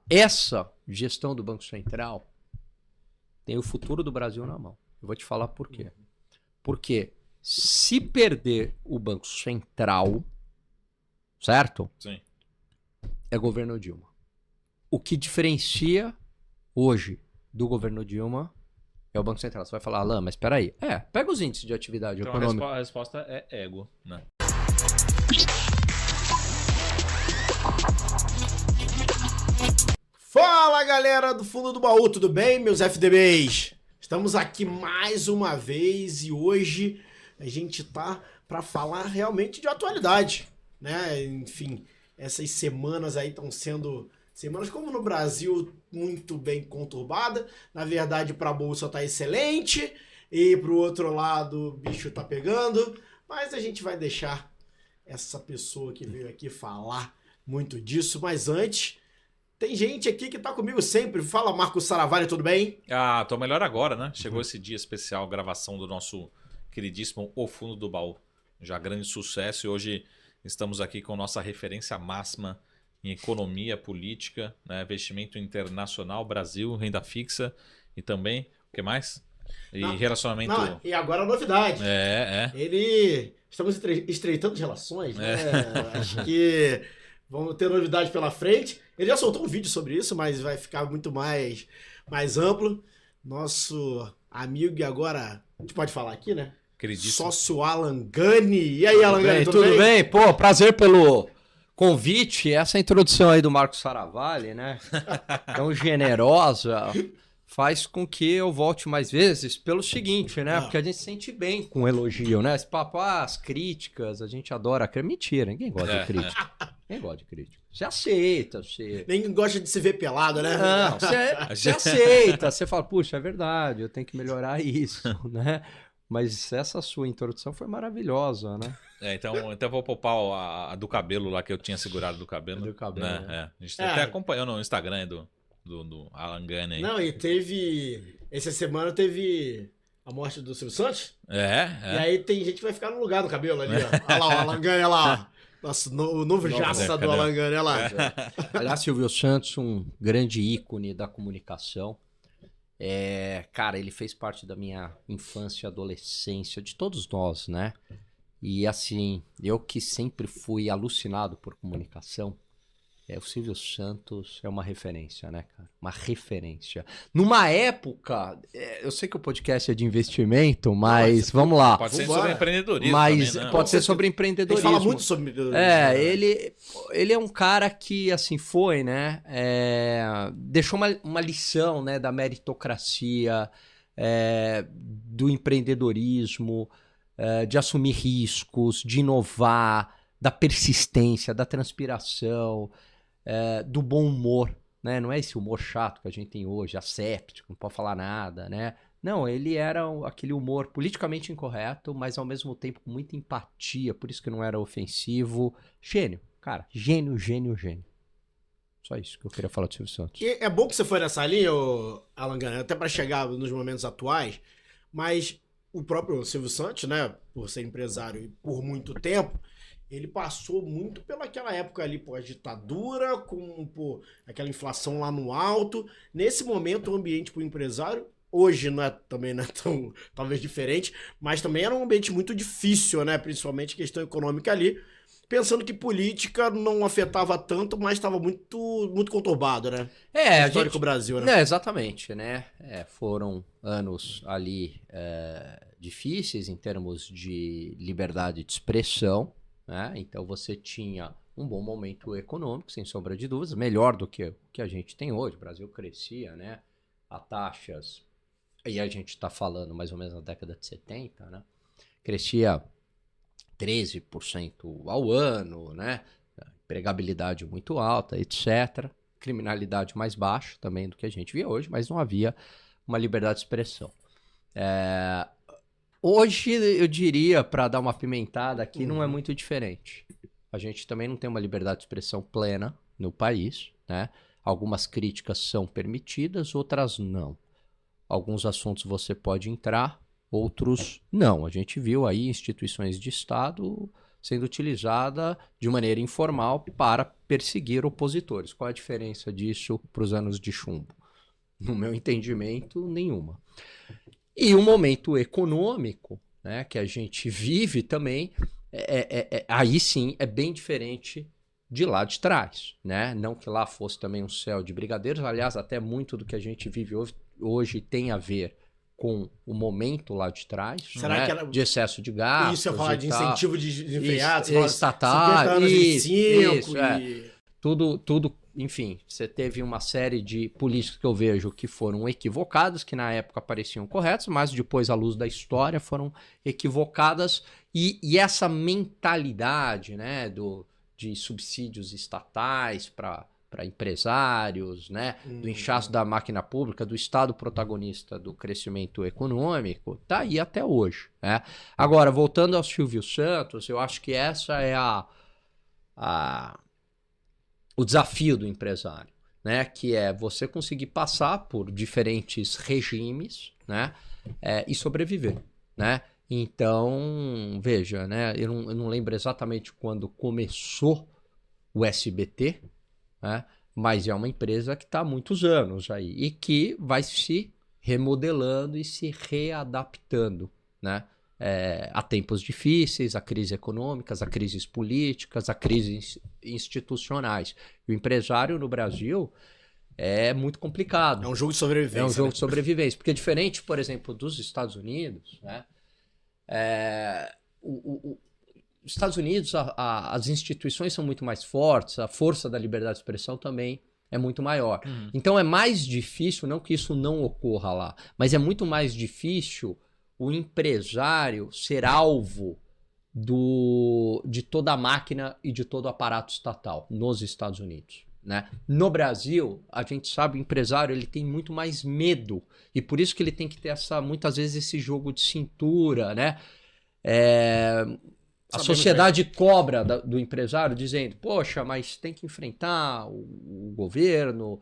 essa gestão do Banco Central tem o futuro do Brasil na mão. Eu vou te falar por quê. Porque se perder o Banco Central, certo? Sim. É governo Dilma. O que diferencia hoje do governo Dilma é o Banco Central. Você vai falar, Alain, mas peraí. Pega os índices de atividade Então econômica. a resposta é ego, né? Fala, galera do fundo do baú, tudo bem, meus FDBs? Estamos aqui mais uma vez e hoje a gente tá para falar realmente de atualidade, né? Enfim, essas semanas aí estão sendo semanas, como no Brasil, muito bem conturbada. Na verdade, para a bolsa tá excelente e para o outro lado o bicho tá pegando, mas a gente vai deixar essa pessoa que veio aqui falar muito disso, mas antes, tem gente aqui que tá comigo sempre. Fala, Marcos Saravari, tudo bem? Ah, tô melhor agora, né? Chegou esse dia especial, gravação do nosso queridíssimo O Fundo do Baú. Já grande sucesso e hoje estamos aqui com nossa referência máxima em economia, política, né? Investimento internacional, Brasil, renda fixa e também, o que mais? E relacionamento... Não, e agora a novidade. Estamos estreitando as relações, né? Acho que vamos ter novidade pela frente. Ele já soltou um vídeo sobre isso, mas vai ficar muito mais amplo. Nosso amigo e agora, a gente pode falar aqui, né? Queridíssimo. Sócio Alan Gani. E aí, Alan Gani, tudo bem? Pô, prazer pelo convite. Essa introdução aí do Marcos Saravari, né? Tão generosa, faz com que eu volte mais vezes pelo seguinte, né? Porque a gente se sente bem com o elogio, né? Esse papo, as críticas, a gente adora. Mentira, ninguém gosta de crítica. Ninguém gosta de crítica. Você aceita, você... Ninguém gosta de se ver pelado, né? Não, você aceita, você fala, puxa, é verdade, eu tenho que melhorar isso, né? Mas essa sua introdução foi maravilhosa, né? Então eu vou poupar a do cabelo lá que eu tinha segurado do cabelo. Do cabelo, né? A gente até acompanhou no Instagram do Alan Gani aí. Não, e teve... Essa semana teve a morte do Silvio Santos. E aí tem gente que vai ficar no lugar do cabelo ali, ó. Olha lá, o Alan Gani, olha lá. Nossa, o novo jaça do Alan Gani, olha lá. Aliás, Silvio Santos, um grande ícone da comunicação. Cara, ele fez parte da minha infância e adolescência, de todos nós, né? E assim, eu que sempre fui alucinado por comunicação, o Silvio Santos é uma referência, né, cara? Uma referência. Numa época, eu sei que o podcast é de investimento, mas vamos lá. Pode ser sobre empreendedorismo mas também, né? pode ser sobre empreendedorismo. Ele fala muito sobre empreendedorismo. Ele é um cara que, assim, foi, né? Deixou uma lição, né, da meritocracia, do empreendedorismo, de assumir riscos, de inovar, da persistência, da transpiração, do bom humor, né? Não é esse humor chato que a gente tem hoje, asséptico, não pode falar nada, né? Não, ele era aquele humor politicamente incorreto, mas ao mesmo tempo com muita empatia, por isso que não era ofensivo. Gênio, cara, gênio. Só isso que eu queria falar do Silvio Santos. E é bom que você foi nessa linha, Alan Gani, até para chegar nos momentos atuais, mas o próprio Silvio Santos, né, por ser empresário e por muito tempo, ele passou muito pelaquela época ali, a ditadura, com aquela inflação lá no alto. Nesse momento, o ambiente para o empresário, hoje também não é tão, talvez, diferente, mas também era um ambiente muito difícil, né? Principalmente a questão econômica ali. Pensando que política não afetava tanto, mas estava muito, muito conturbado, né? Histórico Brasil, né? Exatamente, né? Foram anos ali difíceis em termos de liberdade de expressão, né? Então você tinha um bom momento econômico, sem sombra de dúvidas, melhor do que o que a gente tem hoje. O Brasil crescia, né? A taxas, e a gente está falando mais ou menos na década de 70, né? Crescia 13% ao ano, né? Empregabilidade muito alta, etc. Criminalidade mais baixa também do que a gente via hoje, mas não havia uma liberdade de expressão. Hoje, eu diria, para dar uma pimentada aqui, não é muito diferente. A gente também não tem uma liberdade de expressão plena no país, né? Algumas críticas são permitidas, outras não. Alguns assuntos você pode entrar, outros não. A gente viu aí instituições de Estado sendo utilizada de maneira informal para perseguir opositores. Qual a diferença disso para os anos de chumbo? No meu entendimento, nenhuma. E o momento econômico, né, que a gente vive também, aí sim é bem diferente de lá de trás, né? Não que lá fosse também um céu de brigadeiros, aliás, até muito do que a gente vive hoje tem a ver com o momento lá de trás, Será né? que era... de excesso de gastos. Isso, eu falar de incentivo de desenfreado, estatal, 50 anos e 5 tudo, enfim, você teve uma série de políticas que eu vejo que foram equivocadas, que na época pareciam corretas, mas depois, à luz da história, foram equivocadas. E essa mentalidade, né, de subsídios estatais para empresários, né, do inchaço da máquina pública, do Estado protagonista do crescimento econômico, tá aí até hoje, né? Agora, voltando ao Silvio Santos, eu acho que essa é o desafio do empresário, né? Que é você conseguir passar por diferentes regimes, né? E sobreviver, né? Então, veja, né? Eu não lembro exatamente quando começou o SBT, né? Mas é uma empresa que está há muitos anos aí e que vai se remodelando e se readaptando, né? A tempos difíceis, a crises econômicas, a crises políticas, a crises institucionais. E o empresário no Brasil é muito complicado. É um jogo de sobrevivência. É um jogo de sobrevivência. Porque diferente, por exemplo, dos Estados Unidos, né? Os Estados Unidos, as instituições são muito mais fortes, a força da liberdade de expressão também é muito maior. Então é mais difícil, não que isso não ocorra lá, mas é muito mais difícil o empresário ser alvo de toda a máquina e de todo o aparato estatal nos Estados Unidos, né? No Brasil, a gente sabe, o empresário ele tem muito mais medo e por isso que ele tem que ter muitas vezes esse jogo de cintura, né? A sociedade cobra do empresário dizendo, poxa, mas tem que enfrentar o governo,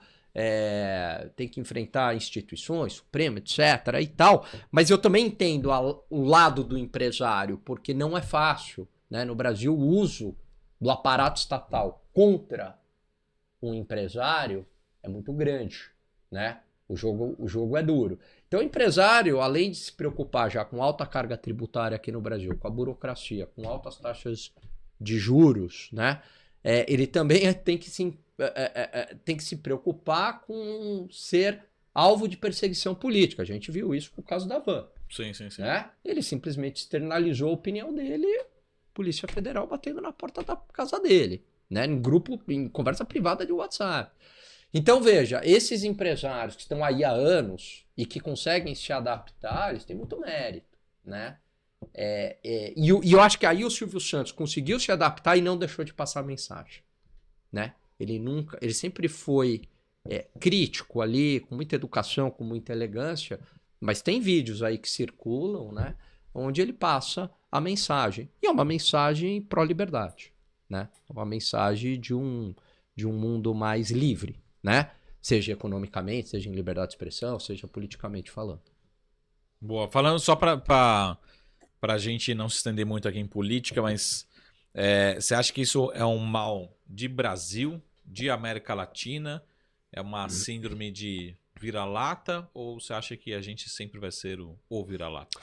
tem que enfrentar instituições, Supremo, etc. e tal. Mas eu também entendo o lado do empresário, porque não é fácil, né? No Brasil, o uso do aparato estatal contra um empresário é muito grande, né? O jogo é duro. Então, o empresário, além de se preocupar já com alta carga tributária aqui no Brasil, com a burocracia, com altas taxas de juros, né? Ele também tem que se preocupar com ser alvo de perseguição política. A gente viu isso com o caso da Van. Sim. Né? Ele simplesmente externalizou a opinião dele, Polícia Federal batendo na porta da casa dele, né? Em conversa privada de WhatsApp. Então, veja, esses empresários que estão aí há anos e que conseguem se adaptar, eles têm muito mérito, né? E eu acho que aí o Silvio Santos conseguiu se adaptar e não deixou de passar a mensagem, né? Ele sempre foi crítico ali, com muita educação, com muita elegância, mas tem vídeos aí que circulam, né? Onde ele passa a mensagem. E é uma mensagem pró-liberdade, né? É uma mensagem de um mundo mais livre, né? Seja economicamente, seja em liberdade de expressão, seja politicamente falando. Boa. Falando só para a gente não se estender muito aqui em política, mas você acha que isso é um mal de Brasil, de América Latina? É uma síndrome de vira-lata? Ou você acha que a gente sempre vai ser o vira-lata?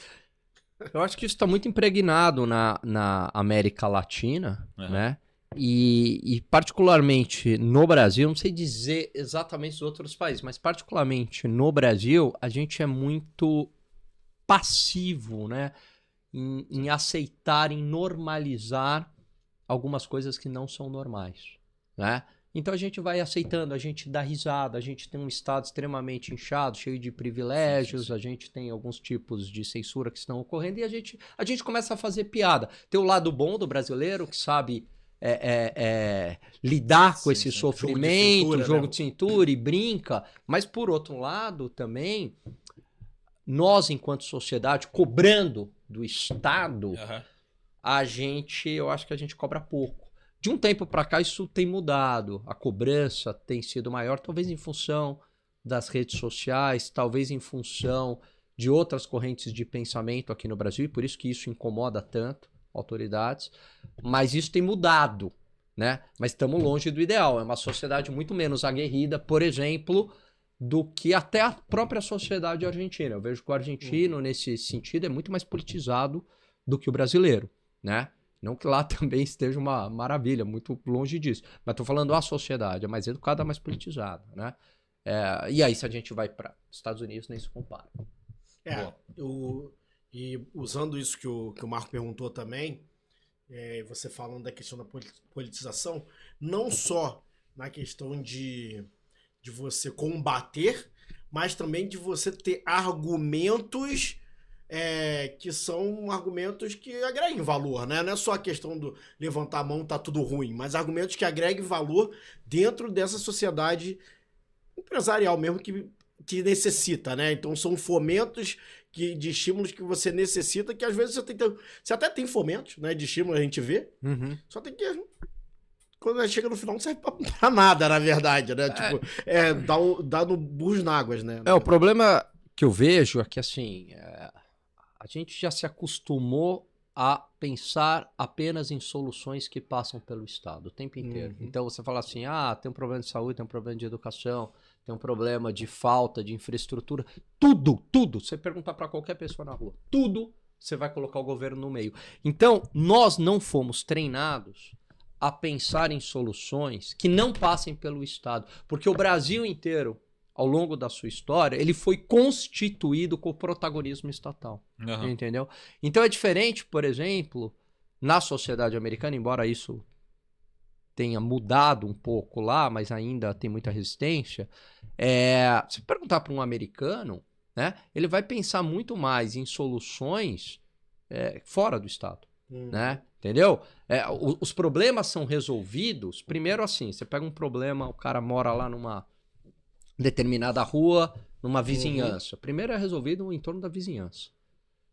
Eu acho que isso está muito impregnado na América Latina, né? E particularmente no Brasil, não sei dizer exatamente os outros países, mas particularmente no Brasil, a gente é muito passivo, né? Em aceitar, em normalizar algumas coisas que não são normais, né? Então a gente vai aceitando, a gente dá risada, a gente tem um estado extremamente inchado, cheio de privilégios, a gente tem alguns tipos de censura que estão ocorrendo e a gente começa a fazer piada. Tem o lado bom do brasileiro que sabe lidar com esse sofrimento, jogo de cintura e brinca, mas por outro lado também, nós enquanto sociedade, cobrando do Estado, eu acho que a gente cobra pouco. De um tempo para cá isso tem mudado, a cobrança tem sido maior, talvez em função das redes sociais, talvez em função de outras correntes de pensamento aqui no Brasil, e por isso que isso incomoda tanto, autoridades, mas isso tem mudado, né? Mas estamos longe do ideal. É uma sociedade muito menos aguerrida, por exemplo, do que até a própria sociedade argentina. Eu vejo que o argentino, nesse sentido, é muito mais politizado do que o brasileiro, né? Não que lá também esteja uma maravilha, muito longe disso. Mas estou falando a sociedade, é mais educada, mais politizada, né? E aí, se a gente vai para os Estados Unidos, nem se compara. E usando isso que o Marco perguntou também, você falando da questão da politização, não só na questão de você combater, mas também de você ter argumentos que são argumentos que agreguem valor, né? Não é só a questão do levantar a mão, tá tudo ruim, mas argumentos que agreguem valor dentro dessa sociedade empresarial mesmo que necessita, né? Então são fomentos de estímulos que você necessita, que às vezes você até tem fomentos, né, de estímulo, a gente vê, só tem que... Quando chega no final não serve pra nada, na verdade, né? Tipo, dá no burro na águas, né? O problema que eu vejo é que, assim, a gente já se acostumou a pensar apenas em soluções que passam pelo Estado o tempo inteiro. Então você fala assim, tem um problema de saúde, tem um problema de educação, tem um problema de falta de infraestrutura, tudo, você perguntar para qualquer pessoa na rua, tudo você vai colocar o governo no meio. Então, nós não fomos treinados a pensar em soluções que não passem pelo Estado, porque o Brasil inteiro, ao longo da sua história, ele foi constituído com o protagonismo estatal, entendeu? Então é diferente, por exemplo, na sociedade americana, embora isso tenha mudado um pouco lá, mas ainda tem muita resistência, se perguntar para um americano, né, ele vai pensar muito mais em soluções fora do Estado, né? Entendeu? Os problemas são resolvidos, primeiro assim, você pega um problema, o cara mora lá numa determinada rua, numa vizinhança. Primeiro é resolvido em torno da vizinhança.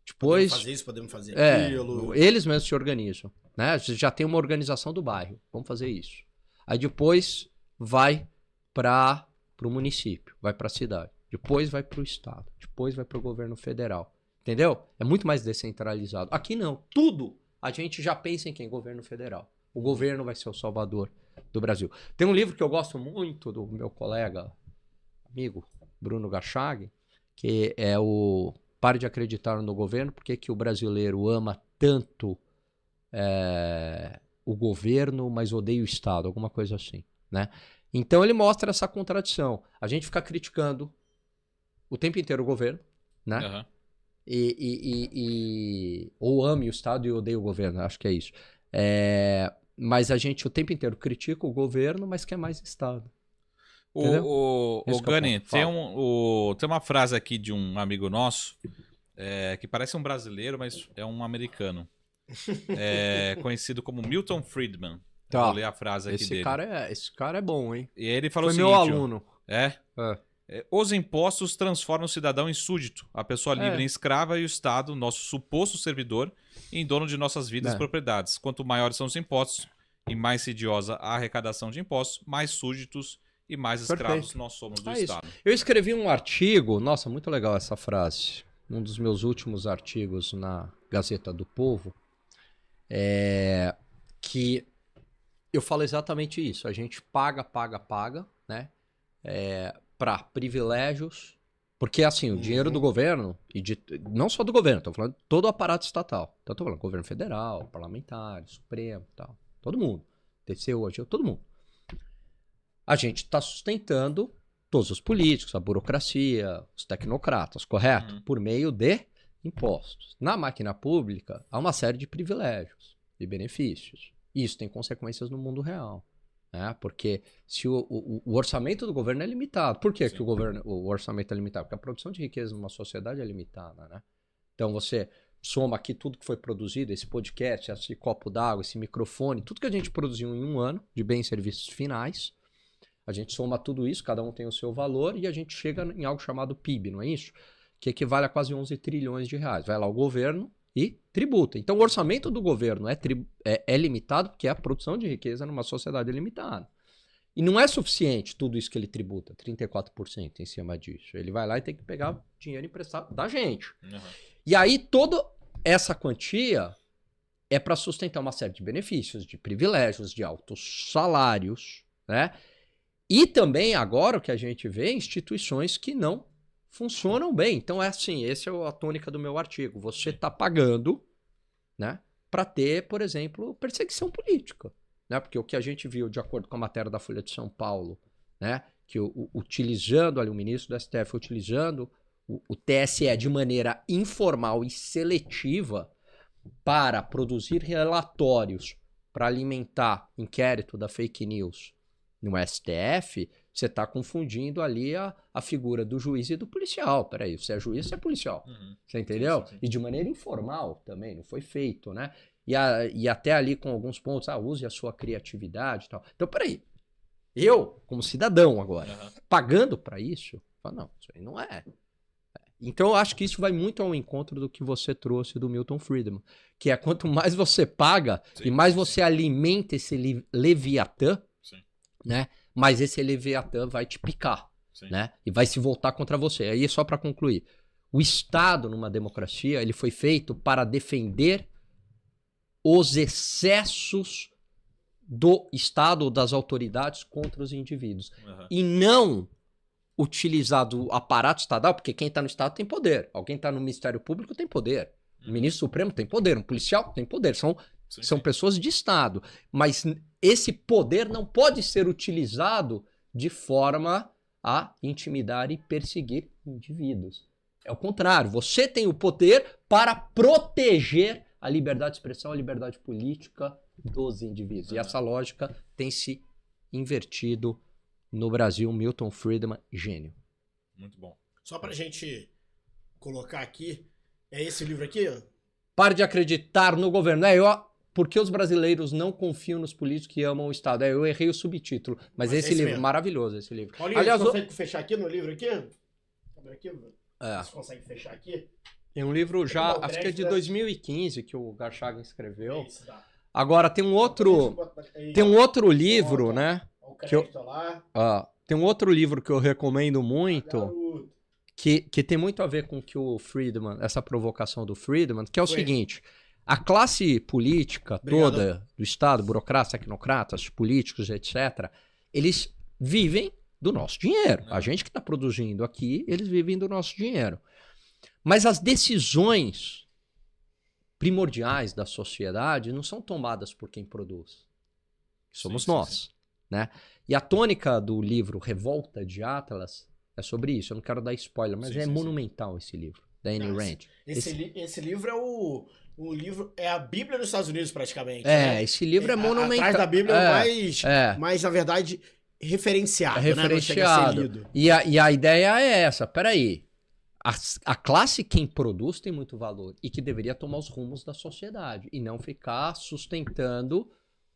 Depois, podemos fazer isso, podemos fazer aquilo. Eles mesmos se organizam, né? Já tem uma organização do bairro, vamos fazer isso. Aí depois vai para o município, vai para a cidade. Depois vai para o estado, depois vai para o governo federal. Entendeu? É muito mais descentralizado. Aqui não, tudo a gente já pensa em quem? Governo federal. O governo vai ser o salvador do Brasil. Tem um livro que eu gosto muito do meu colega, amigo Bruno Gachag, que é o Pare de Acreditar no Governo, porque que o brasileiro ama tanto o governo, mas odeia o Estado, alguma coisa assim, né? Então ele mostra essa contradição. A gente fica criticando o tempo inteiro o governo, né? Ou ame o Estado e odeia o governo, acho que é isso. Mas a gente o tempo inteiro critica o governo, mas quer mais Estado. O Gani, tem uma frase aqui de um amigo nosso que parece um brasileiro, mas é um americano. Conhecido como Milton Friedman. Tá. Vou ler a frase aqui dele. Esse cara é bom, hein? E aí ele falou Foi o seguinte... meu aluno. Os impostos transformam o cidadão em súdito, a pessoa livre em escrava e o Estado, nosso suposto servidor, em dono de nossas vidas e propriedades. Quanto maiores são os impostos e mais insidiosa a arrecadação de impostos, mais súditos e mais escravos nós somos do Estado. Eu escrevi um artigo, nossa, muito legal essa frase, um dos meus últimos artigos na Gazeta do Povo, que eu falo exatamente isso. A gente paga, né? Para privilégios, porque assim, o dinheiro do governo, não só do governo, estou falando de todo o aparato estatal. Então estou falando governo federal, parlamentar, Supremo e tal. Todo mundo. TCU, todo mundo. A gente está sustentando todos os políticos, a burocracia, os tecnocratas, correto? Por meio de impostos. Na máquina pública, há uma série de privilégios e benefícios. Isso tem consequências no mundo real. Porque se o orçamento do governo é limitado. Por que o orçamento é limitado? Porque a produção de riqueza numa sociedade é limitada, né? Então você soma aqui tudo que foi produzido, esse podcast, esse copo d'água, esse microfone, tudo que a gente produziu em um ano de bens e serviços finais, a gente soma tudo isso, cada um tem o seu valor e a gente chega em algo chamado PIB, não é isso? Que equivale a quase 11 trilhões de reais. Vai lá o governo e tributa. Então o orçamento do governo é limitado porque a produção de riqueza numa sociedade é limitada. E não é suficiente tudo isso que ele tributa, 34% em cima disso. Ele vai lá e tem que pegar dinheiro emprestado da gente. E aí toda essa quantia é para sustentar uma série de benefícios, de privilégios, de altos salários, né? E também agora o que a gente vê, instituições que não funcionam bem. Então é assim, essa é a tônica do meu artigo. Você está pagando, né, para ter, por exemplo, perseguição política, né? Porque o que a gente viu, de acordo com a matéria da Folha de São Paulo, né, que utilizando ali o ministro do STF, utilizando o TSE de maneira informal e seletiva para produzir relatórios para alimentar inquérito da fake news no STF, você está confundindo ali a figura do juiz e do policial. Peraí, você é juiz, você é policial. Você entendeu? Sim. E de maneira informal também, não foi feito, né? E até ali com alguns pontos, use a sua criatividade e tal. Então, peraí, eu, como cidadão agora, pagando para isso, falo, não, isso aí não é. Então eu acho que isso vai muito ao encontro do que você trouxe do Milton Friedman, que é quanto mais você paga e mais você alimenta esse Leviatã, né, mais esse Leviatã vai te picar, né, e vai se voltar contra você. Aí só para concluir, o Estado numa democracia ele foi feito para defender os excessos do Estado ou das autoridades contra os indivíduos e não utilizar do aparato estatal, porque quem está no Estado tem poder. Alguém está no Ministério Público tem poder. O ministro Supremo tem poder. Um policial tem poder. São pessoas de Estado. Mas esse poder não pode ser utilizado de forma a intimidar e perseguir indivíduos. É o contrário. Você tem o poder para proteger a liberdade de expressão, a liberdade política dos indivíduos. E essa lógica tem se invertido no Brasil. Milton Friedman, gênio. Muito bom. Só pra gente colocar aqui, é esse livro aqui, ó? Pare de acreditar no governo. Porque os brasileiros não confiam nos políticos que amam o Estado. Eu errei o subtítulo, mas esse livro, mesmo. Maravilhoso esse livro. Paulinho, aliás, você consegue fechar aqui no livro aqui? Abre aqui, Você consegue fechar aqui? Tem um livro já, acho que é de 2015 que o Garchagen escreveu. Agora tem um outro livro, né? Tem um outro livro que eu recomendo muito, que tem muito a ver com que o Friedman, essa provocação do Friedman, que é o seguinte: a classe política toda do Estado, burocratas, tecnocratas, políticos, etc., eles vivem do nosso dinheiro. A gente que está produzindo aqui, eles vivem do nosso dinheiro. Mas as decisões primordiais da sociedade não são tomadas por quem produz. Somos nós. Né? E a tônica do livro Revolta de Atlas é sobre isso. Eu não quero dar spoiler, mas monumental esse livro, da Ayn Rand. Esse livro é o livro, é a Bíblia dos Estados Unidos, praticamente. Esse livro é monumental. Atrás da Bíblia mais, na verdade, referenciado. Né? Não chega a ser lido. E a ideia é essa, peraí. A classe quem produz tem muito valor e que deveria tomar os rumos da sociedade e não ficar sustentando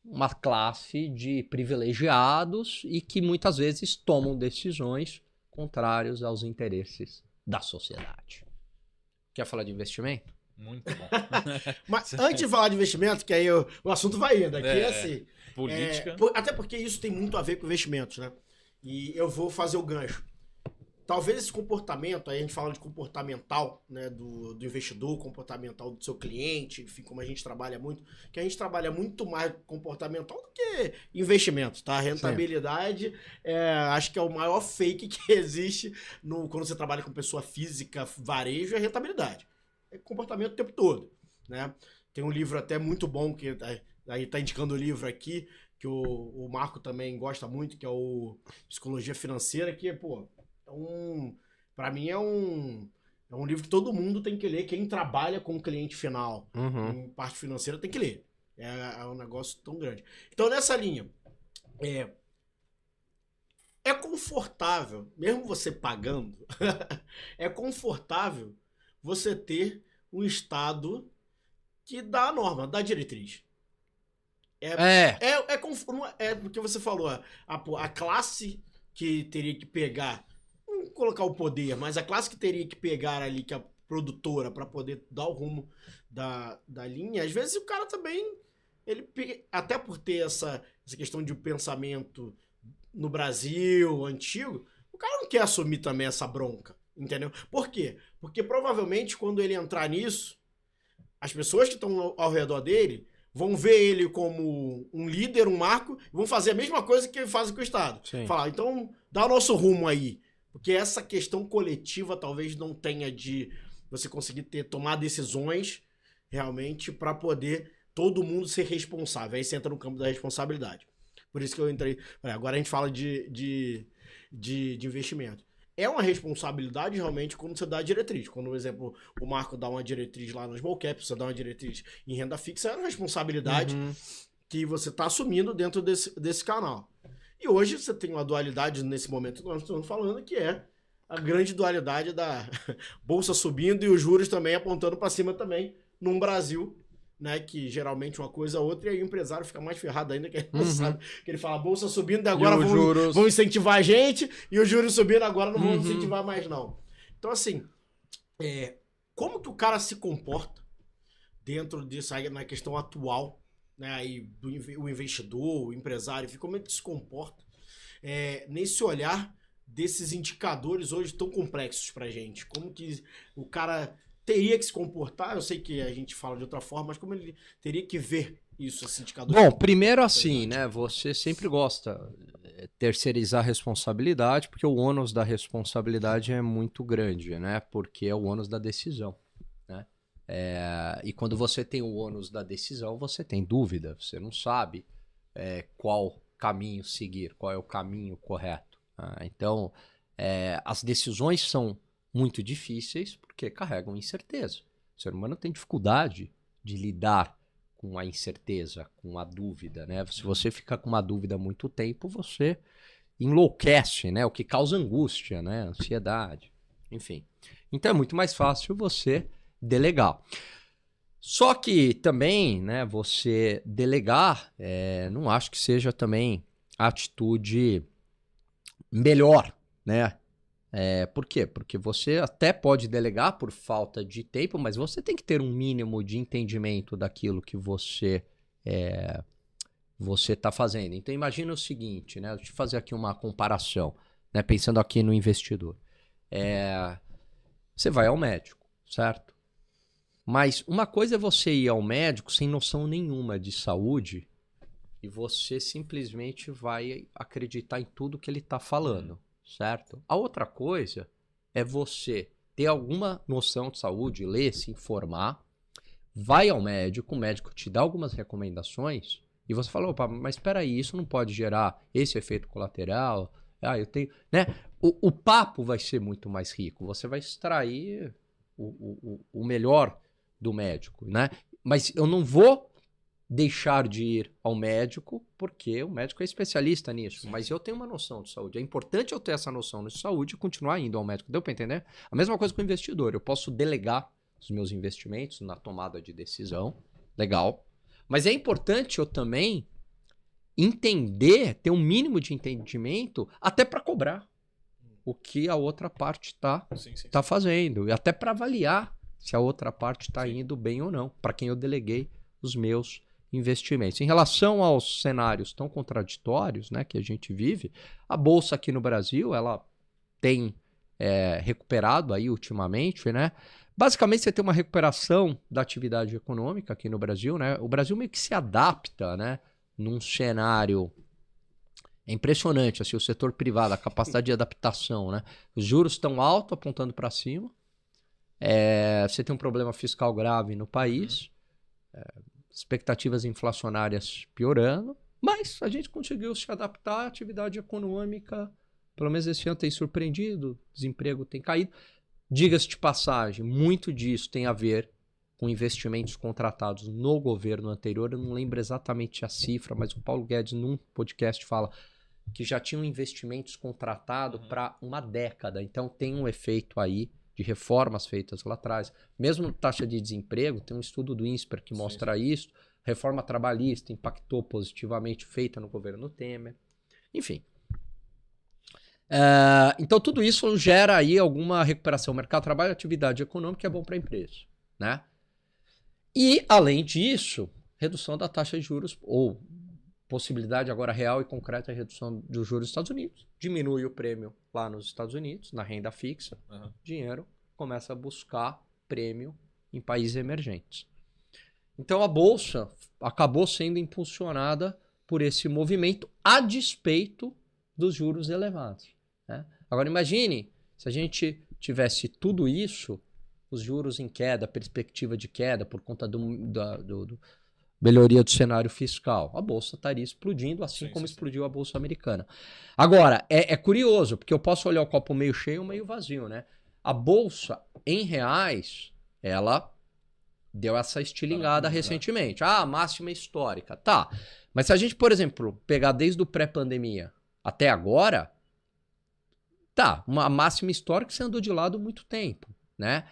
uma classe de privilegiados e que muitas vezes tomam decisões contrárias aos interesses da sociedade. Quer falar de investimento? Muito bom. Mas antes de falar de investimento, que aí o assunto vai indo aqui, assim. Política. Até porque isso tem muito a ver com investimentos, né? E eu vou fazer o gancho. Talvez esse comportamento, aí a gente fala de comportamental, né, do investidor, comportamental do seu cliente, enfim, como a gente trabalha muito, que a gente trabalha muito mais comportamental do que investimento, tá? A rentabilidade, acho que é o maior fake que existe quando você trabalha com pessoa física, varejo, é rentabilidade. É comportamento o tempo todo, né? Tem um livro até muito bom, que aí tá indicando o livro aqui, que o Marco também gosta muito, que é o Psicologia Financeira, que, pô, para mim é um livro que todo mundo tem que ler. Quem trabalha com o cliente final em parte financeira tem que ler. É um negócio tão grande. Então, nessa linha, é confortável, mesmo você pagando, é confortável você ter um Estado que dá a norma, dá a diretriz. É porque você falou, a classe que teria que pegar, não colocar o poder, mas a classe que teria que pegar ali, que é a produtora, para poder dar o rumo da linha, às vezes o cara também, até por ter essa questão de pensamento no Brasil antigo, o cara não quer assumir também essa bronca, entendeu? Por quê? Porque provavelmente quando ele entrar nisso, as pessoas que estão ao redor dele vão ver ele como um líder, um marco, e vão fazer a mesma coisa que fazem com o Estado. Sim. Falar, então dá o nosso rumo aí. Porque essa questão coletiva talvez não tenha de você conseguir tomar decisões realmente para poder todo mundo ser responsável. Aí você entra no campo da responsabilidade. Por isso que eu entrei. Agora a gente fala de investimento. É uma responsabilidade realmente quando você dá a diretriz. Quando, por exemplo, o Marco dá uma diretriz lá no small cap, você dá uma diretriz em renda fixa, é uma responsabilidade que você está assumindo dentro desse canal. E hoje você tem uma dualidade nesse momento que nós estamos falando, que é a grande dualidade da bolsa subindo e os juros também apontando para cima também, num Brasil, né, que geralmente uma coisa ou outra, e aí o empresário fica mais ferrado ainda, que ele não sabe, que ele fala, bolsa subindo, e agora vão incentivar a gente, e os juros subindo, agora não vão incentivar mais não. Então assim, como que o cara se comporta dentro disso aí, na questão atual, né, aí, o investidor, o empresário, como é que se comporta nesse olhar desses indicadores hoje tão complexos pra gente? Como que o cara teria que se comportar? Eu sei que a gente fala de outra forma, mas como ele teria que ver isso, esse indicador? Bom, primeiro assim, né? Você sempre gosta de terceirizar a responsabilidade, porque o ônus da responsabilidade é muito grande, né? Porque é o ônus da decisão, né? E quando você tem o ônus da decisão, você tem dúvida, você não sabe qual caminho seguir, qual é o caminho correto. Então, as decisões são muito difíceis porque carregam incerteza. O ser humano tem dificuldade de lidar com a incerteza, com a dúvida, né? Se você fica com uma dúvida há muito tempo, você enlouquece, né? O que causa angústia, né? Ansiedade, enfim. Então é muito mais fácil você delegar. Só que também, né, você delegar, não acho que seja também a atitude melhor, né? Por quê? Porque você até pode delegar por falta de tempo, mas você tem que ter um mínimo de entendimento daquilo que você está fazendo. Então imagina o seguinte, né? Deixa eu fazer aqui uma comparação, né? Pensando aqui no investidor. Você vai ao médico, certo? Mas uma coisa é você ir ao médico sem noção nenhuma de saúde e você simplesmente vai acreditar em tudo que ele está falando. Certo? A outra coisa é você ter alguma noção de saúde, ler, se informar, vai ao médico, o médico te dá algumas recomendações e você fala, opa, mas espera aí, isso não pode gerar esse efeito colateral? Eu tenho, né? O papo vai ser muito mais rico, você vai extrair o melhor do médico, né? Mas eu não vou deixar de ir ao médico, porque o médico é especialista nisso. Sim. Mas eu tenho uma noção de saúde. É importante eu ter essa noção de saúde e continuar indo ao médico. Deu para entender? A mesma coisa com o investidor. Eu posso delegar os meus investimentos na tomada de decisão. Legal. Mas é importante eu também entender, ter um mínimo de entendimento, até para cobrar o que a outra parte está fazendo. E até para avaliar se a outra parte está indo bem ou não. Para quem eu deleguei os meus investimentos. Em relação aos cenários tão contraditórios, né, que a gente vive, a Bolsa aqui no Brasil, ela tem recuperado aí ultimamente, né? Basicamente você tem uma recuperação da atividade econômica aqui no Brasil, né? O Brasil meio que se adapta, né, num cenário impressionante, assim, o setor privado, a capacidade de adaptação, né? Os juros estão altos, apontando para cima. Você tem um problema fiscal grave no país. Expectativas inflacionárias piorando, mas a gente conseguiu se adaptar à atividade econômica, pelo menos esse ano tem surpreendido, desemprego tem caído. Diga-se de passagem, muito disso tem a ver com investimentos contratados no governo anterior, eu não lembro exatamente a cifra, mas o Paulo Guedes num podcast fala que já tinham investimentos contratados para uma década, então tem um efeito aí de reformas feitas lá atrás. Mesmo taxa de desemprego, tem um estudo do INSPER que mostra isso. Reforma trabalhista impactou positivamente, feita no governo Temer. Enfim. Então tudo isso gera aí alguma recuperação. O mercado de trabalho e atividade econômica é bom para a empresa, né? E, além disso, redução da taxa de juros, ou possibilidade agora real e concreta de redução dos juros dos Estados Unidos. Diminui o prêmio lá nos Estados Unidos, na renda fixa, dinheiro começa a buscar prêmio em países emergentes. Então a Bolsa acabou sendo impulsionada por esse movimento a despeito dos juros elevados, né? Agora imagine se a gente tivesse tudo isso, os juros em queda, perspectiva de queda por conta do melhoria do cenário fiscal. A Bolsa estaria explodindo, assim como explodiu a Bolsa Americana. Agora, é curioso, porque eu posso olhar o copo meio cheio ou meio vazio, né? A Bolsa, em reais, ela deu essa estilingada recentemente. Ah, máxima histórica. Tá. Mas se a gente, por exemplo, pegar desde o pré-pandemia até agora, tá, uma máxima histórica que você andou de lado há muito tempo, né?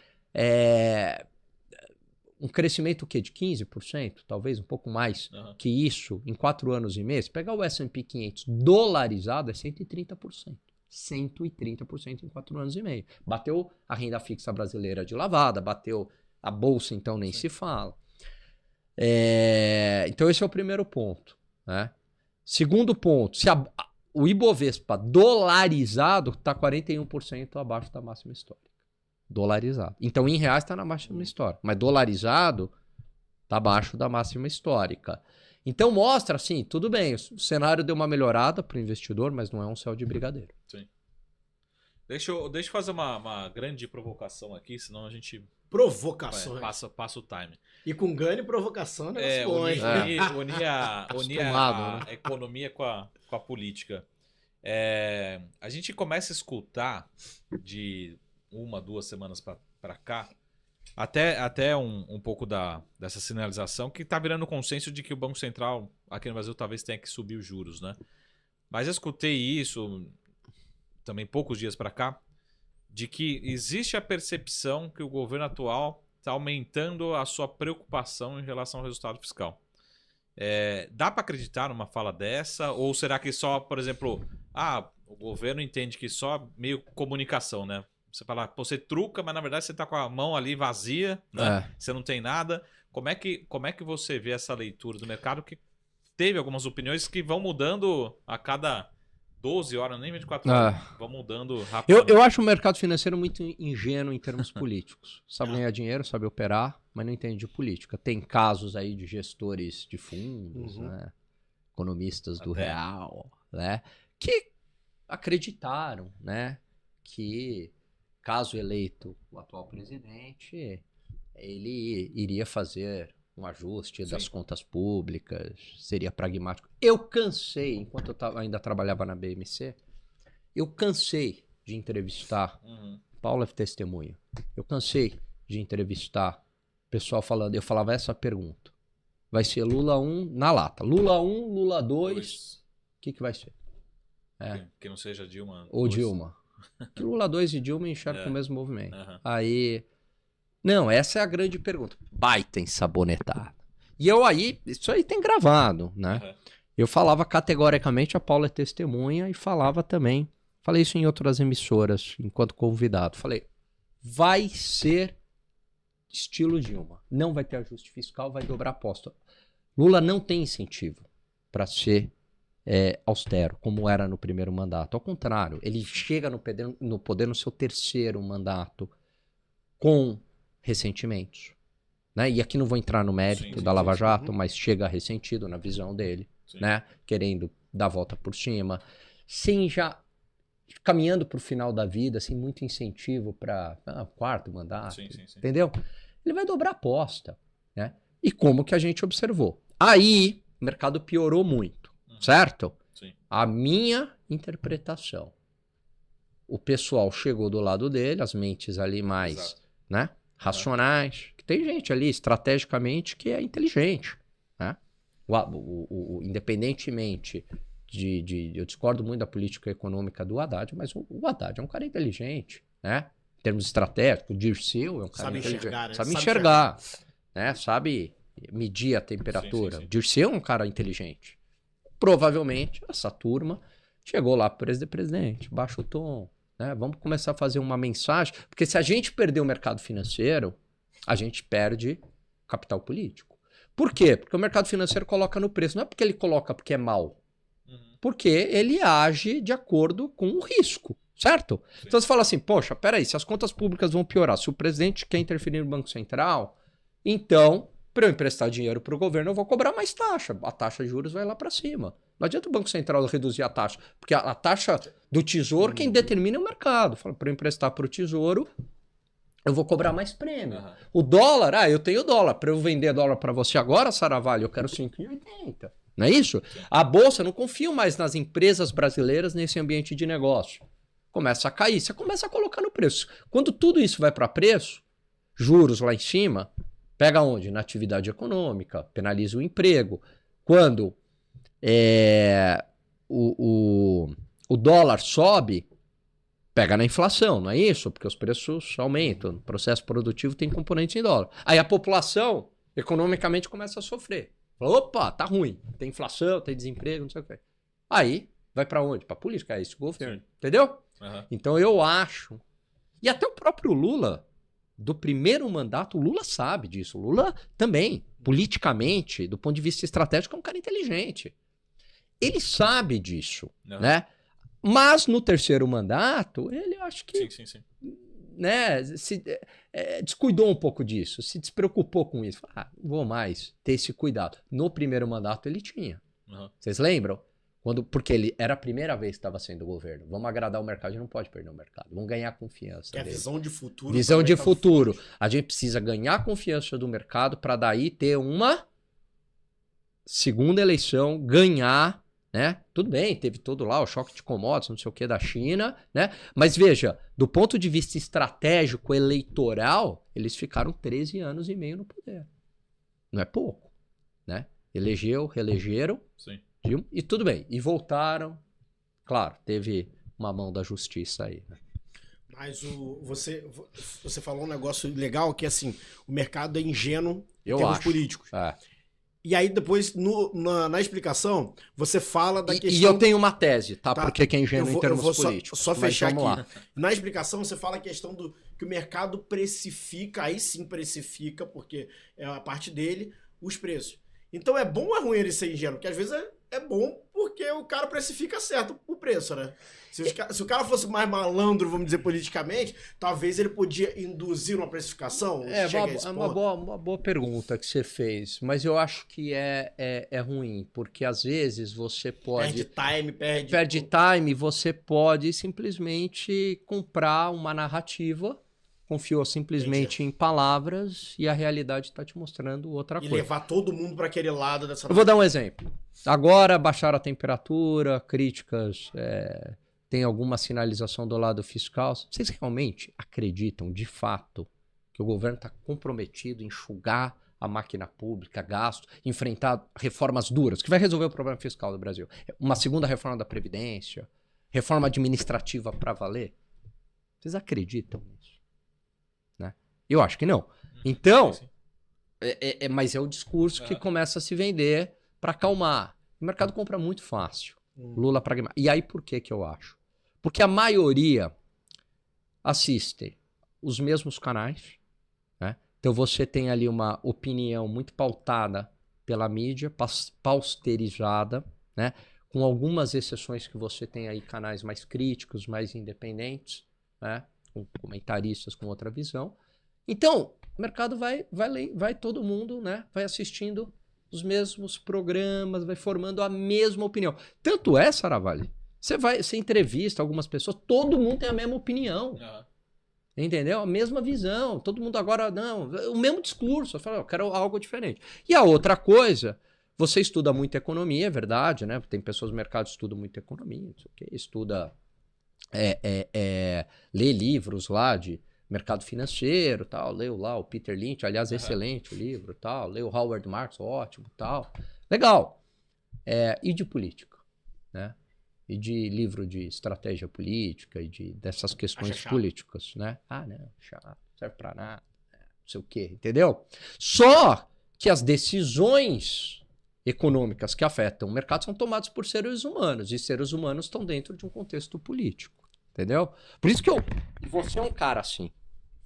Um crescimento o quê? De 15%? Talvez um pouco mais que isso em 4 anos e meio. Se pegar o S&P 500 dolarizado, é 130%. 130% em 4 anos e meio. Bateu a renda fixa brasileira de lavada, bateu a Bolsa, então nem se fala. Então esse é o primeiro ponto, né? Segundo ponto, se o Ibovespa dolarizado está 41% abaixo da máxima histórica. Dolarizado. Então em reais está na máxima histórica, mas dolarizado está abaixo da máxima histórica. Então mostra assim, tudo bem, o cenário deu uma melhorada para o investidor, mas não é um céu de brigadeiro. Sim. Deixa eu fazer uma grande provocação aqui, senão a gente Provocações. Passa o time. E com ganho e provocação, né? Unir a economia com a política. A gente começa a escutar de 1-2 semanas para cá, até um pouco dessa sinalização que está virando consenso de que o Banco Central aqui no Brasil talvez tenha que subir os juros, né? Mas eu escutei isso também poucos dias para cá, de que existe a percepção que o governo atual está aumentando a sua preocupação em relação ao resultado fiscal. Dá para acreditar numa fala dessa? Ou será que só, por exemplo, o governo entende que só meio comunicação, né? Você fala, pô, você truca, mas na verdade você está com a mão ali vazia, né? Você não tem nada. Como é que você vê essa leitura do mercado que teve algumas opiniões que vão mudando a cada 12 horas, nem 24 horas, vão mudando rápido. Eu acho o mercado financeiro muito ingênuo em termos políticos. Sabe ganhar dinheiro, sabe operar, mas não entende de política. Tem casos aí de gestores de fundos, né? Economistas do real, né? Que acreditaram, né? Que caso eleito o atual presidente, ele iria fazer um ajuste das contas públicas, seria pragmático. Eu cansei, enquanto eu ainda trabalhava na BMC, eu cansei de entrevistar, Paula é testemunha, eu cansei de entrevistar pessoal falando, eu falava essa pergunta, vai ser Lula 1 na lata, Lula 1, Lula 2, o que vai ser? Que não seja Dilma. Ou Dilma. Que Lula 2 e Dilma enxergam o mesmo movimento. Aí... Não, essa é a grande pergunta. Baita ensabonetada. E isso aí tem gravado, né? Eu falava categoricamente, a Paula é testemunha, e falava também, falei isso em outras emissoras, enquanto convidado. Falei, vai ser estilo Dilma. Não vai ter ajuste fiscal, vai dobrar a aposta. Lula não tem incentivo para ser austero, como era no primeiro mandato. Ao contrário, ele chega no poder no seu terceiro mandato com ressentimentos, né? E aqui não vou entrar no mérito da Lava Jato, mas chega ressentido na visão dele, né? Querendo dar a volta por cima, sem já caminhando para o final da vida, sem muito incentivo para quarto mandato, entendeu? Ele vai dobrar a aposta, né? E como que a gente observou? Aí o mercado piorou muito, certo? A minha interpretação, o pessoal chegou do lado dele, as mentes ali mais, né? Racionais, que tem gente ali estrategicamente que é inteligente, né? Independentemente eu discordo muito da política econômica do Haddad, mas o Haddad é um cara inteligente, né? Em termos estratégicos, o Dirceu é um cara inteligente, sabe enxergar, né? Sabe medir a temperatura. O Dirceu é um cara inteligente. Provavelmente essa turma chegou lá para o presidente, baixa o tom. Vamos começar a fazer uma mensagem, porque se a gente perder o mercado financeiro, a gente perde capital político. Por quê? Porque o mercado financeiro coloca no preço. Não é porque ele coloca porque é mal, porque ele age de acordo com o risco, certo? Então você fala assim, poxa, peraí, se as contas públicas vão piorar, se o presidente quer interferir no Banco Central, então Para eu emprestar dinheiro para o governo, eu vou cobrar mais taxa. A taxa de juros vai lá para cima. Não adianta o Banco Central reduzir a taxa, porque a taxa do Tesouro, quem determina é o mercado. Fala, para eu emprestar para o Tesouro, eu vou cobrar mais prêmio. O dólar, eu tenho dólar. Para eu vender dólar para você agora, Saravalho, eu quero 5,80. Não é isso? A Bolsa, eu não confio mais nas empresas brasileiras nesse ambiente de negócio. Começa a cair, você começa a colocar no preço. Quando tudo isso vai para preço, juros lá em cima, pega onde? Na atividade econômica, penaliza o emprego. Quando o dólar sobe, pega na inflação, não é isso? Porque os preços aumentam, o processo produtivo tem componentes em dólar. Aí a população, economicamente, começa a sofrer. Fala, opa, tá ruim, tem inflação, tem desemprego, não sei o que. Aí, vai para onde? Para política, é isso, governo. Sim. Entendeu? Então eu acho, e até o próprio Lula, do primeiro mandato, o Lula sabe disso. O Lula também, politicamente, do ponto de vista estratégico, é um cara inteligente. Ele sabe disso, né? Mas no terceiro mandato, ele acho que né, descuidou um pouco disso, se despreocupou com isso. Não vou mais ter esse cuidado. No primeiro mandato ele tinha. Vocês lembram? Porque ele era a primeira vez que estava sendo governo. Vamos agradar o mercado, a gente não pode perder o mercado. Vamos ganhar confiança. Que é a visão de futuro. Visão de futuro. A gente precisa ganhar a confiança do mercado para daí ter uma segunda eleição, ganhar, né? Tudo bem, teve todo lá o choque de commodities, não sei o que da China, né? Mas veja, do ponto de vista estratégico eleitoral, eles ficaram 13 anos e meio no poder. Não é pouco, né? Elegeu, reelegeram. Sim. E tudo bem, e voltaram. Claro, teve uma mão da justiça aí, né? Mas você falou um negócio legal que assim, o mercado é ingênuo em termos políticos. E aí depois, na explicação, você fala da questão... E eu tenho uma tese, tá? Porque que é ingênuo em termos políticos. Só fechar aqui. Lá. Na explicação você fala a questão do que o mercado precifica, aí sim precifica, porque é a parte dele, os preços. Então é bom ou é ruim ele ser ingênuo? Porque às vezes é bom porque o cara precifica certo o preço, né? Se o cara fosse mais malandro, vamos dizer, politicamente, talvez ele podia induzir uma precificação. Uma boa pergunta que você fez, mas eu acho que é ruim, porque às vezes você pode... Perde time, você pode simplesmente comprar uma narrativa, confiou simplesmente em palavras e a realidade está te mostrando outra coisa. E levar todo mundo para aquele lado dessa... Eu vou dar um exemplo. Agora baixaram a temperatura, críticas, tem alguma sinalização do lado fiscal. Vocês realmente acreditam, de fato, que o governo está comprometido em enxugar a máquina pública, gasto, enfrentar reformas duras, que vai resolver o problema fiscal do Brasil? Uma segunda reforma da Previdência, reforma administrativa para valer? Vocês acreditam nisso? Né? Eu acho que não. Então, mas é o discurso que começa a se vender para acalmar. O mercado compra muito fácil. Lula pragmático. E aí por que eu acho? Porque a maioria assiste os mesmos canais, né? Então você tem ali uma opinião muito pautada pela mídia, pausterizada, né? Com algumas exceções que você tem aí canais mais críticos, mais independentes, né? Com comentaristas com outra visão. Então, o mercado vai todo mundo, né? Vai assistindo os mesmos programas, vai formando a mesma opinião. Tanto é, Saravalho, você entrevista algumas pessoas, todo mundo tem a mesma opinião. Entendeu? A mesma visão. Todo mundo agora, não, o mesmo discurso. Eu falo, eu quero algo diferente. E a outra coisa, você estuda muito economia, é verdade, né? Tem pessoas no mercado que estudam muito economia, não sei o quê, estuda, lê livros lá de mercado financeiro, tal, leu lá o Peter Lynch, aliás, excelente o livro, tal, leu o Howard Marks, ótimo, tal, legal. E de política, né? E de livro de estratégia política e dessas questões políticas, né? Não, chato, serve pra nada, não sei o quê, entendeu? Só que as decisões econômicas que afetam o mercado são tomadas por seres humanos, e seres humanos estão dentro de um contexto político, entendeu? Por isso que você é um cara assim.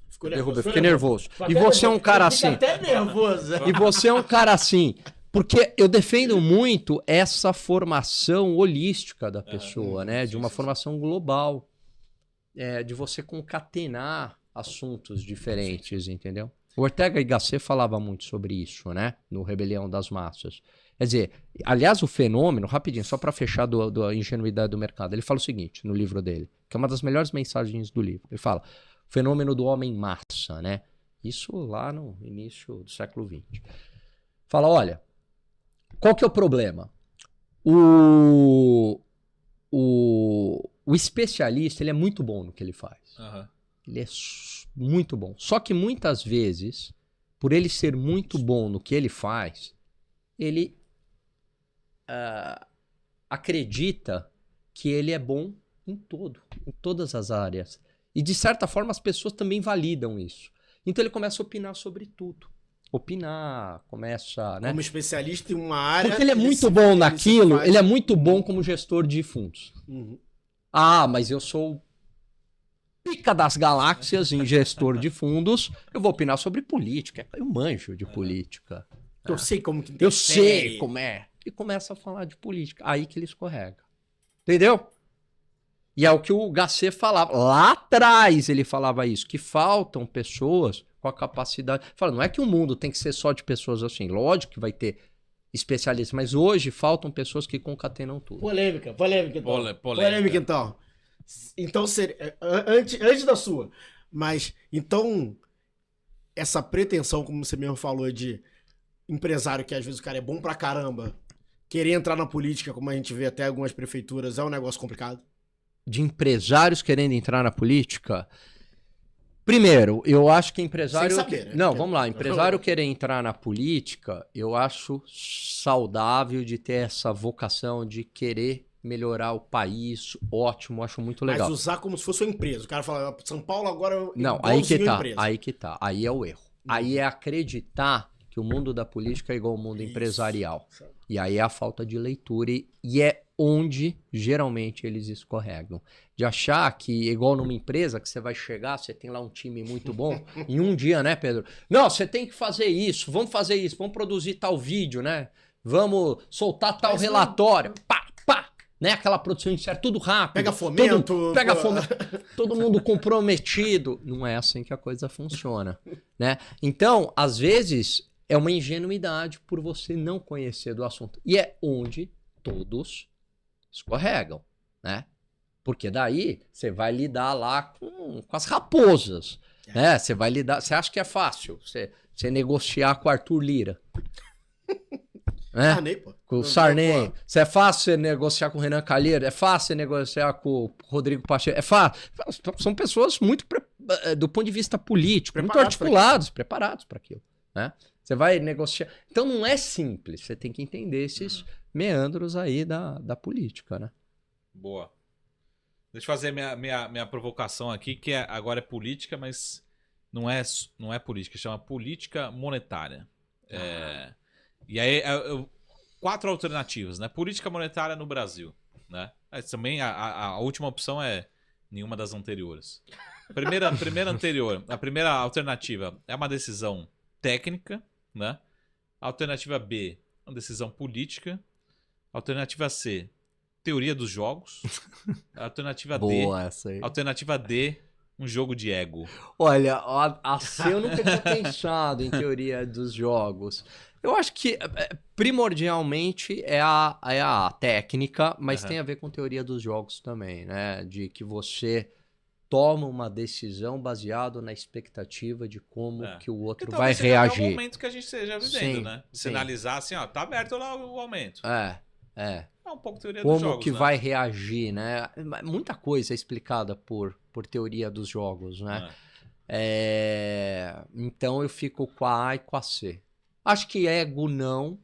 Fiquei nervoso. E você é um cara assim. Até nervoso. E você é um cara assim. Porque eu defendo muito essa formação holística da pessoa, né? De uma formação global. De você concatenar assuntos diferentes, entendeu? O Ortega y Gasset falava muito sobre isso, né? No Rebelião das Massas. Quer dizer, aliás, o fenômeno, rapidinho, só para fechar da ingenuidade do mercado, ele fala o seguinte no livro dele, que é uma das melhores mensagens do livro. Ele fala, o fenômeno do homem massa, né? Isso lá no início do século XX. Fala, olha, qual que é o problema? O especialista, ele é muito bom no que ele faz. Aham. Ele é muito bom. Só que muitas vezes, por ele ser muito bom no que ele faz, ele acredita que ele é bom em todas as áreas. E de certa forma as pessoas também validam isso. Então ele começa a opinar sobre tudo. Começa, né? Como especialista em uma área... Porque ele é muito bom naquilo, ele é muito bom como gestor de fundos. Uhum. Ah, mas eu sou pica das galáxias em gestor de fundos, eu vou opinar sobre política. Eu manjo de política. Eu sei como que Eu sei como é. E começa a falar de política. Aí que ele escorrega. Entendeu? E é o que o Gasset falava. Lá atrás ele falava isso, que faltam pessoas com a capacidade... Fala, não é que o mundo tem que ser só de pessoas assim. Lógico que vai ter especialistas, mas hoje faltam pessoas que concatenam tudo. Polêmica então. Polêmica. Então. Então, antes da sua. Mas, então, essa pretensão, como você mesmo falou, de empresário, que às vezes o cara é bom pra caramba, querer entrar na política, como a gente vê até algumas prefeituras, é um negócio complicado? De empresários querendo entrar na política? Primeiro, eu acho que empresário... Sem saber, né? Não, vamos lá. Empresário querer entrar na política, eu acho saudável de ter essa vocação de querer melhorar o país. Ótimo, acho muito legal. Mas usar como se fosse uma empresa. O cara fala, São Paulo agora... Não, aí que tá. Aí é o erro. Aí é acreditar que o mundo da política é igual ao mundo empresarial. E aí é a falta de leitura e é onde geralmente eles escorregam. De achar que, igual numa empresa, que você vai chegar, você tem lá um time muito bom, em um dia, né, Pedro? Não, você tem que fazer isso, vamos produzir tal vídeo, né? Vamos soltar tal relatório. Pá, pá! Né? Aquela produção inicial, tudo rápido. Pega fomento. Todo mundo comprometido. Não é assim que a coisa funciona, né? Então, às vezes, é uma ingenuidade por você não conhecer do assunto. E é onde todos escorregam, né? Porque daí você vai lidar lá com as raposas, né? Você vai lidar... Você acha que é fácil você negociar com o Arthur Lira? Né? Sarney, pô. Com o Sarney. Se é fácil você negociar com o Renan Calheiros, é fácil você negociar com o Rodrigo Pacheco, é fácil. São pessoas muito, do ponto de vista político, muito articulados, preparados para aquilo, né? Você vai negociar... Então não é simples, você tem que entender esses meandros aí da política, né? Boa. Deixa eu fazer minha provocação aqui, que agora é política, mas não é política, chama política monetária. E aí, 4 alternativas, né? Política monetária no Brasil, né? Mas também a última opção é nenhuma das anteriores. A primeira alternativa é uma decisão técnica, né? Alternativa B, uma decisão política. Alternativa C, teoria dos jogos. Alternativa Boa, D. essa aí. Alternativa D, um jogo de ego. Olha, a C eu nunca tinha pensado em teoria dos jogos. Eu acho que primordialmente é a técnica, mas tem a ver com teoria dos jogos também, né? De que você toma uma decisão baseado na expectativa de como que o outro vai reagir. É o momento que a gente esteja vivendo, né? Se analisar assim, ó, tá aberto lá o aumento. É um pouco teoria dos jogos, como que vai reagir, né? Muita coisa é explicada por teoria dos jogos, né? Então eu fico com a A e com a C. Acho que ego não.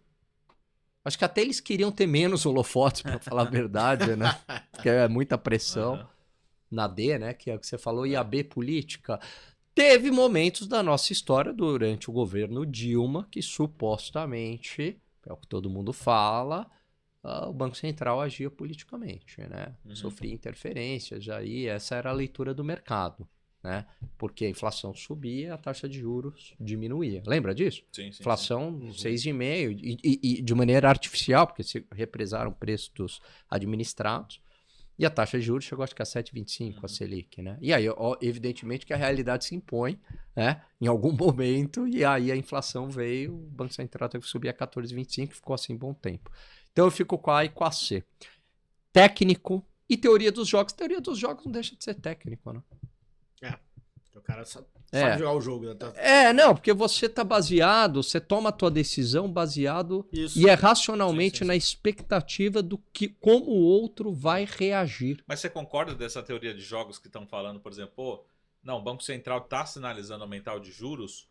Acho que até eles queriam ter menos holofotes, para falar a verdade, né? Porque é muita pressão. Na D, né? Que é o que você falou. E a B, política. Teve momentos da nossa história durante o governo Dilma que supostamente, é o que todo mundo fala, o Banco Central agia politicamente, né? Sofria interferências, aí essa era a leitura do mercado, né? Porque a inflação subia, a taxa de juros diminuía. Lembra disso? Sim. Inflação 6,5% e de maneira artificial, porque se represaram preços administrados. E a taxa de juros chegou, acho que a 7,25%, a Selic, né? E aí, evidentemente, que a realidade se impõe né? Em algum momento, e aí a inflação veio, o Banco Central teve que subir a 14,25 e ficou assim um bom tempo. Então eu fico com a A e com a C. Técnico e teoria dos jogos. Teoria dos jogos não deixa de ser técnico, né? O cara sabe jogar o jogo. Né? Não, porque você tá baseado, você toma a tua decisão baseado Isso. e é racionalmente Sim. na expectativa do que como o outro vai reagir. Mas você concorda dessa teoria de jogos que estão falando, por exemplo, pô, não, o Banco Central está sinalizando aumentar o de juros,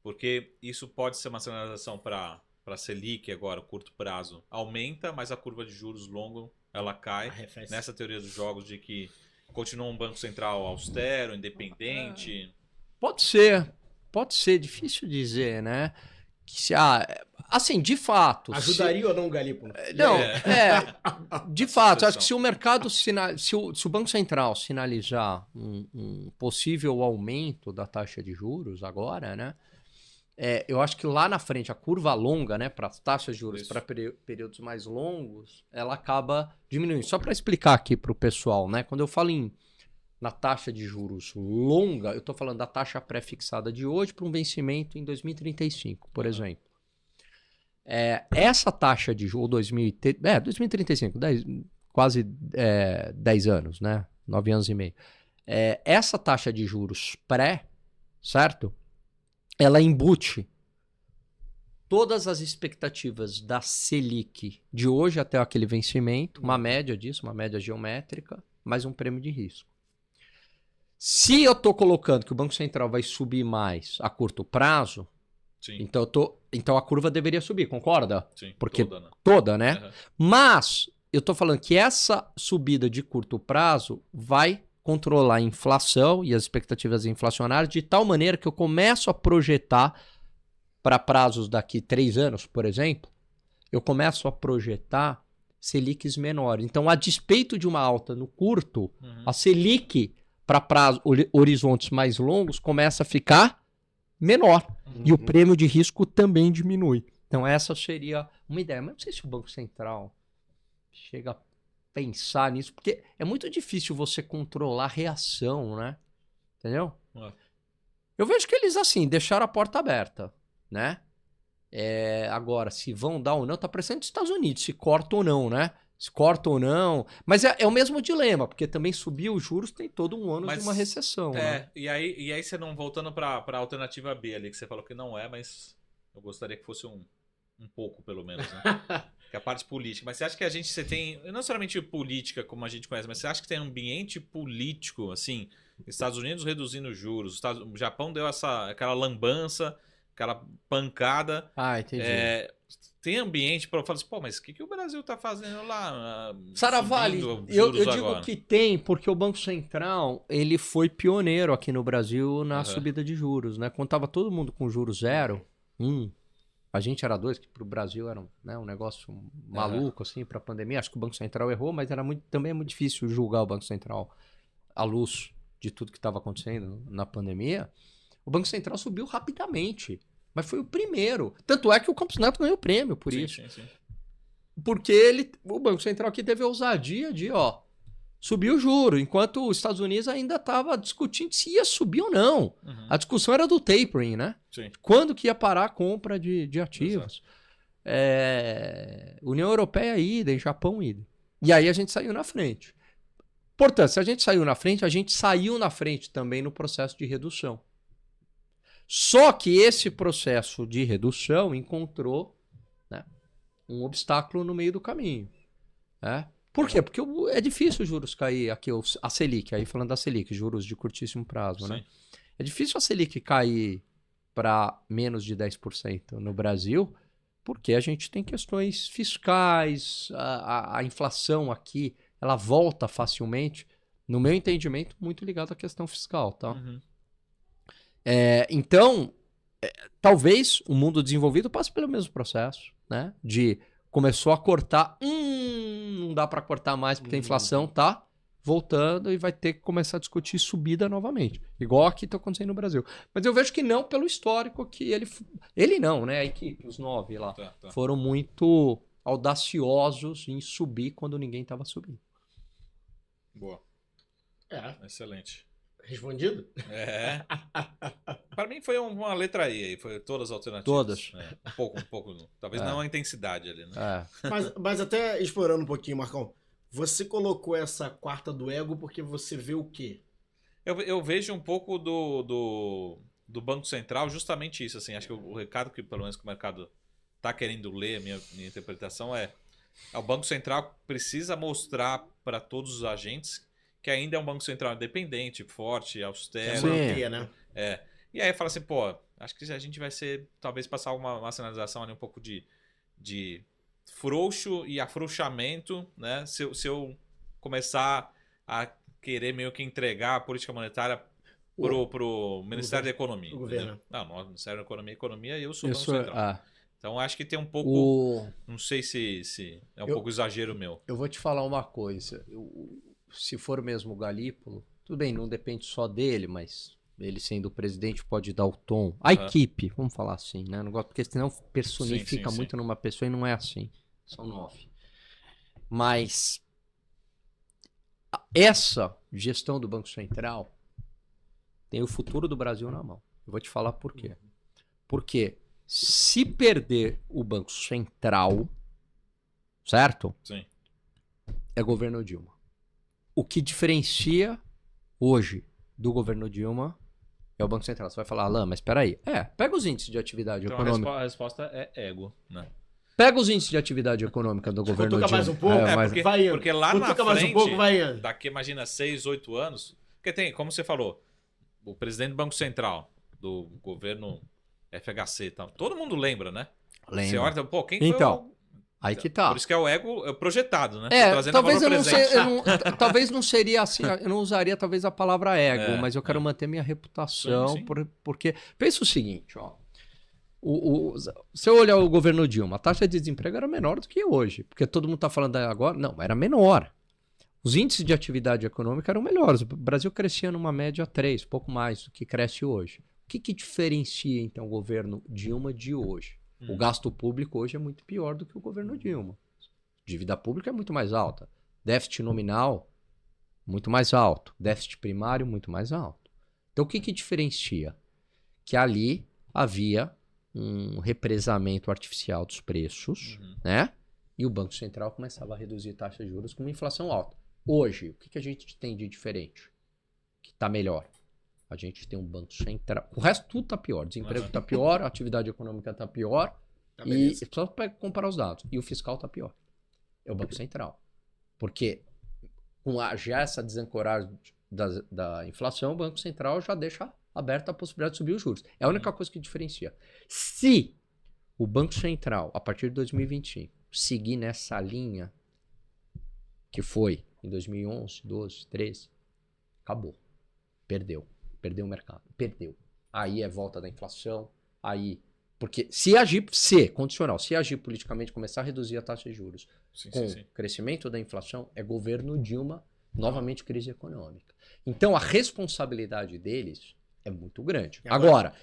porque isso pode ser uma sinalização para Selic agora, curto prazo. Aumenta, mas a curva de juros longo, ela cai. Nessa teoria dos jogos de que continua um Banco Central austero, independente. Pode ser, difícil dizer, né? Assim, de fato. Ajudaria ou não o Galípolo? Não, de fato, acho que se o mercado, se o Banco Central sinalizar um possível aumento da taxa de juros agora, né? Eu acho que lá na frente, a curva longa, né, para as taxas de juros para períodos mais longos, ela acaba diminuindo. Só para explicar aqui para o pessoal, né? Quando eu falo na taxa de juros longa, eu estou falando da taxa pré-fixada de hoje para um vencimento em 2035, por exemplo. Essa taxa de juros, 2035, quase 10 anos, né? 9 anos e meio. Essa taxa de juros pré, certo? Ela embute todas as expectativas da Selic de hoje até aquele vencimento, uma média disso, uma média geométrica, mais um prêmio de risco. Se eu estou colocando que o Banco Central vai subir mais a curto prazo, Sim. então a curva deveria subir, concorda? Sim, porque toda, né? Uhum. Mas eu estou falando que essa subida de curto prazo vai controlar a inflação e as expectativas inflacionárias de tal maneira que eu começo a projetar para prazos daqui 3 anos, por exemplo, eu começo a projetar Selics menores. Então, a despeito de uma alta no curto, a Selic para horizontes mais longos começa a ficar menor. E o prêmio de risco também diminui. Então, essa seria uma ideia. Mas não sei se o Banco Central chega a pensar nisso, porque é muito difícil você controlar a reação, né? Entendeu? Eu vejo que eles, assim, deixaram a porta aberta, né? Agora, se vão dar ou não, tá parecendo os Estados Unidos, se corta ou não, né? Se corta ou não. Mas é o mesmo dilema, porque também subir os juros tem todo um ano de uma recessão, né? E aí você não, voltando pra alternativa B ali, que você falou que não mas eu gostaria que fosse um pouco, pelo menos, né? Que é a parte política. Mas você acha que você tem, não somente política como a gente conhece, mas você acha que tem um ambiente político, assim, Estados Unidos reduzindo os juros, o Japão deu aquela lambança, aquela pancada. Entendi. Tem ambiente para falar assim, pô, mas o que o Brasil tá fazendo lá? Saravalli, eu digo que tem, porque o Banco Central, ele foi pioneiro aqui no Brasil na subida de juros, né? Quando tava todo mundo com juros 0, a gente era 2, que pro Brasil era um negócio maluco, assim, pra pandemia. Acho que o Banco Central errou, mas também é muito difícil julgar o Banco Central à luz de tudo que estava acontecendo na pandemia. O Banco Central subiu rapidamente, mas foi o primeiro. Tanto é que o Campos Neto ganhou o prêmio por isso. Sim. Porque o Banco Central aqui teve a ousadia de, subir o juro, enquanto os Estados Unidos ainda estava discutindo se ia subir ou não. A discussão era do tapering, né? Sim. Quando que ia parar a compra de ativos. União Europeia idem, Japão idem. E aí a gente saiu na frente. Portanto, se a gente saiu na frente também no processo de redução. Só que esse processo de redução encontrou, né, um obstáculo no meio do caminho. Né? Por quê? Porque é difícil os juros cair aqui, a Selic, aí falando da Selic, juros de curtíssimo prazo, né? É difícil a Selic cair para menos de 10% no Brasil, porque a gente tem questões fiscais, a inflação aqui, ela volta facilmente, no meu entendimento, muito ligado à questão fiscal, tá? Então, talvez o mundo desenvolvido passe pelo mesmo processo, né? Começou a cortar, não dá para cortar mais porque a inflação tá voltando e vai ter que começar a discutir subida novamente. Igual aqui tá acontecendo no Brasil. Mas eu vejo que não pelo histórico que ele não, né? A equipe, os 9 lá, foram muito audaciosos em subir quando ninguém tava subindo. Boa. Excelente. Respondido? Para mim foi uma letra E aí, foi todas as alternativas. Todas. Um pouco. Talvez não a intensidade ali, né? Mas até explorando um pouquinho, Marcão, você colocou essa quarta do ego porque você vê o quê? Eu vejo um pouco do Banco Central justamente isso, assim, acho que o recado que pelo menos que o mercado está querendo ler, minha interpretação o Banco Central precisa mostrar para todos os agentes que ainda é um Banco Central independente, forte, austero. Manter, né? E aí fala assim, pô, acho que a gente vai talvez passar uma sinalização ali um pouco de frouxo e afrouxamento, né? Se eu começar a querer meio que entregar a política monetária pro Ministério da Economia. O governo. Não, o Ministério da Economia e eu sou o Banco Central. Então acho que tem um pouco. Não sei se é um pouco exagero meu. Eu vou te falar uma coisa. Se for mesmo o Galípolo, tudo bem, não depende só dele, mas ele sendo o presidente pode dar o tom. A equipe, vamos falar assim, né? Não gosto, porque senão personifica muito numa pessoa e não é assim. São 9. Mas essa gestão do Banco Central tem o futuro do Brasil na mão. Eu vou te falar por quê. Porque se perder o Banco Central, certo? Sim. É governo Dilma. O que diferencia hoje do governo Dilma é o Banco Central. Você vai falar, Alain, mas espera aí. Pega os índices de atividade econômica. A resposta é ego, né? Pega os índices de atividade econômica do governo Dilma. Mais um pouco, porque lá na frente, mais um pouco, daqui, imagina, 6, 8 anos, porque tem, como você falou, o presidente do Banco Central, do governo FHC, tá? Todo mundo lembra, né? Lembra. Você olha, pô, quem então, foi aí que tá. Por isso que é o ego projetado, né? Talvez não seria assim, eu não usaria talvez a palavra ego, mas eu quero manter minha reputação, sim. Porque pensa o seguinte, ó. Se eu olhar o governo Dilma, a taxa de desemprego era menor do que hoje, porque todo mundo está falando agora, não, era menor. Os índices de atividade econômica eram melhores, o Brasil crescia numa média 3, pouco mais do que cresce hoje. O que diferencia então o governo Dilma de hoje? O gasto público hoje é muito pior do que o governo Dilma. Dívida pública é muito mais alta. Déficit nominal, muito mais alto. Déficit primário, muito mais alto. Então, o que diferencia? Que ali havia um represamento artificial dos preços, né? E o Banco Central começava a reduzir taxas de juros com uma inflação alta. Hoje, o que a gente tem de diferente? Que está melhor? A gente tem um Banco Central. O resto tudo está pior. Desemprego está pior, a atividade econômica está pior. E só para comparar os dados. E o fiscal está pior. É o Banco Central. Porque com já essa desancoragem da inflação, o Banco Central já deixa aberta a possibilidade de subir os juros. É a única coisa que diferencia. Se o Banco Central, a partir de 2025, seguir nessa linha que foi em 2011, 12, 13, acabou. Perdeu o mercado. Perdeu. Aí é volta da inflação. Aí. Porque se agir, condicional, se agir politicamente, começar a reduzir a taxa de juros com crescimento da inflação, é governo Dilma, novamente crise econômica. Então a responsabilidade deles é muito grande. Agora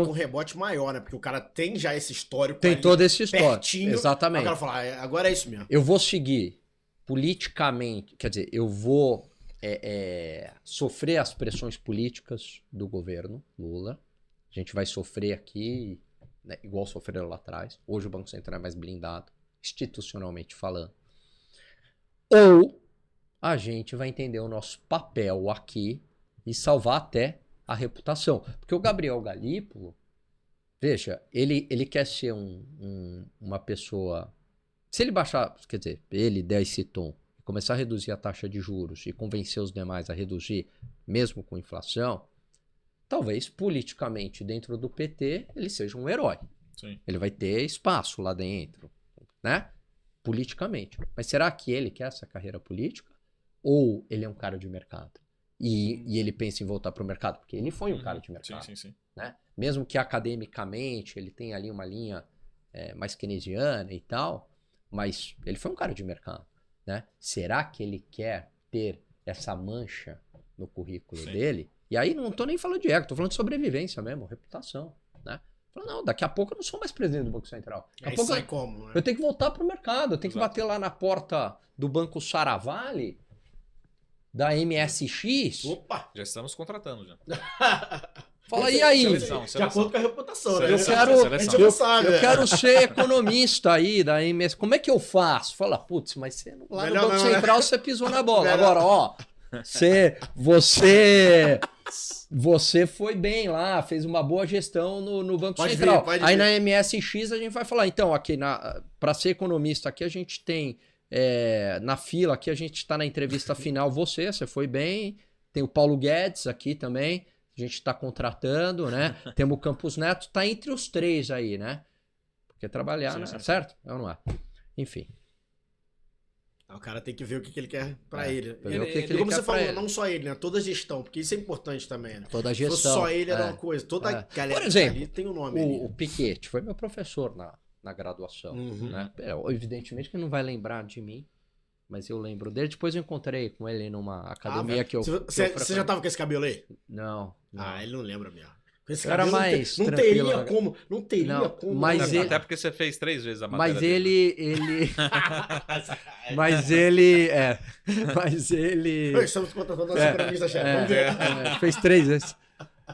com rebote maior, né? Porque o cara tem já esse histórico. Tem todo esse histórico. Pertinho, exatamente. O cara fala, agora é isso mesmo. Eu vou seguir politicamente, quer dizer, eu vou sofrer as pressões políticas do governo Lula. A gente vai sofrer aqui, né, igual sofreram lá atrás. Hoje o Banco Central é mais blindado, institucionalmente falando. Ou a gente vai entender o nosso papel aqui e salvar até a reputação. Porque o Gabriel Galípolo, veja, ele quer ser uma pessoa... Se ele baixar, quer dizer, ele der esse tom, começar a reduzir a taxa de juros e convencer os demais a reduzir, mesmo com inflação, talvez politicamente dentro do PT ele seja um herói. Sim. Ele vai ter espaço lá dentro, né? Politicamente. Mas será que ele quer essa carreira política? Ou ele é um cara de mercado? E ele pensa em voltar para o mercado? Porque ele foi um cara de mercado. Sim. Né? Mesmo que academicamente ele tenha ali uma linha mais keynesiana e tal, mas ele foi um cara de mercado. Né? Será que ele quer ter essa mancha no currículo dele? E aí não tô nem falando de ego, tô falando de sobrevivência mesmo, reputação, né? Falando, não, daqui a pouco eu não sou mais presidente do Banco Central. Daqui a pouco sai como, né? eu tenho que voltar pro mercado, eu tenho que bater lá na porta do Banco Saravali, da MSX. Opa! Já estamos contratando já. Fala, e aí? Seleção. De acordo com a reputação, né? Eu Seleção. A gente não sabe. Eu quero ser economista aí, daí mesmo. Como é que eu faço? Fala, putz, mas você, lá Melhor no Banco não, né? Central você pisou na bola. Melhor. Agora, ó, você foi bem lá, fez uma boa gestão no Banco Pode Central. vir, pode Aí vir. na MSX a gente vai falar, então, aqui para ser economista, aqui a gente tem na fila, aqui a gente está na entrevista final, você foi bem. Tem o Paulo Guedes aqui também, a gente está contratando, né? Temos o Campos Neto, tá entre os três aí, né? Porque trabalhar, Sim, né? sim. Certo? Ou não é? Enfim. O cara tem que ver o que ele quer pra ele. ver o que E ele como quer você pra falou, ele. não só ele, né? Toda a gestão, porque isso é importante também, né? Toda a Se fosse gestão. só ele era uma coisa. Toda a galera Por exemplo, ali tem um nome O ali. Piquete foi meu professor na graduação. Uhum. Né? Evidentemente que ele não vai lembrar de mim, mas eu lembro dele. Depois eu encontrei com ele numa academia velho. que eu. Você já tava com esse cabelo aí? Não. Ah, ele não lembra mesmo. Com esse Era cabelo mais não tranquilo, teria né? como. Não teria Não, como. mas não. ele- Até porque você fez 3 vezes a matéria Mas dele. ele. Mas ele. Mas ele. Estamos contratando nosso economista chefe. Vamos ver. Fez 3 vezes.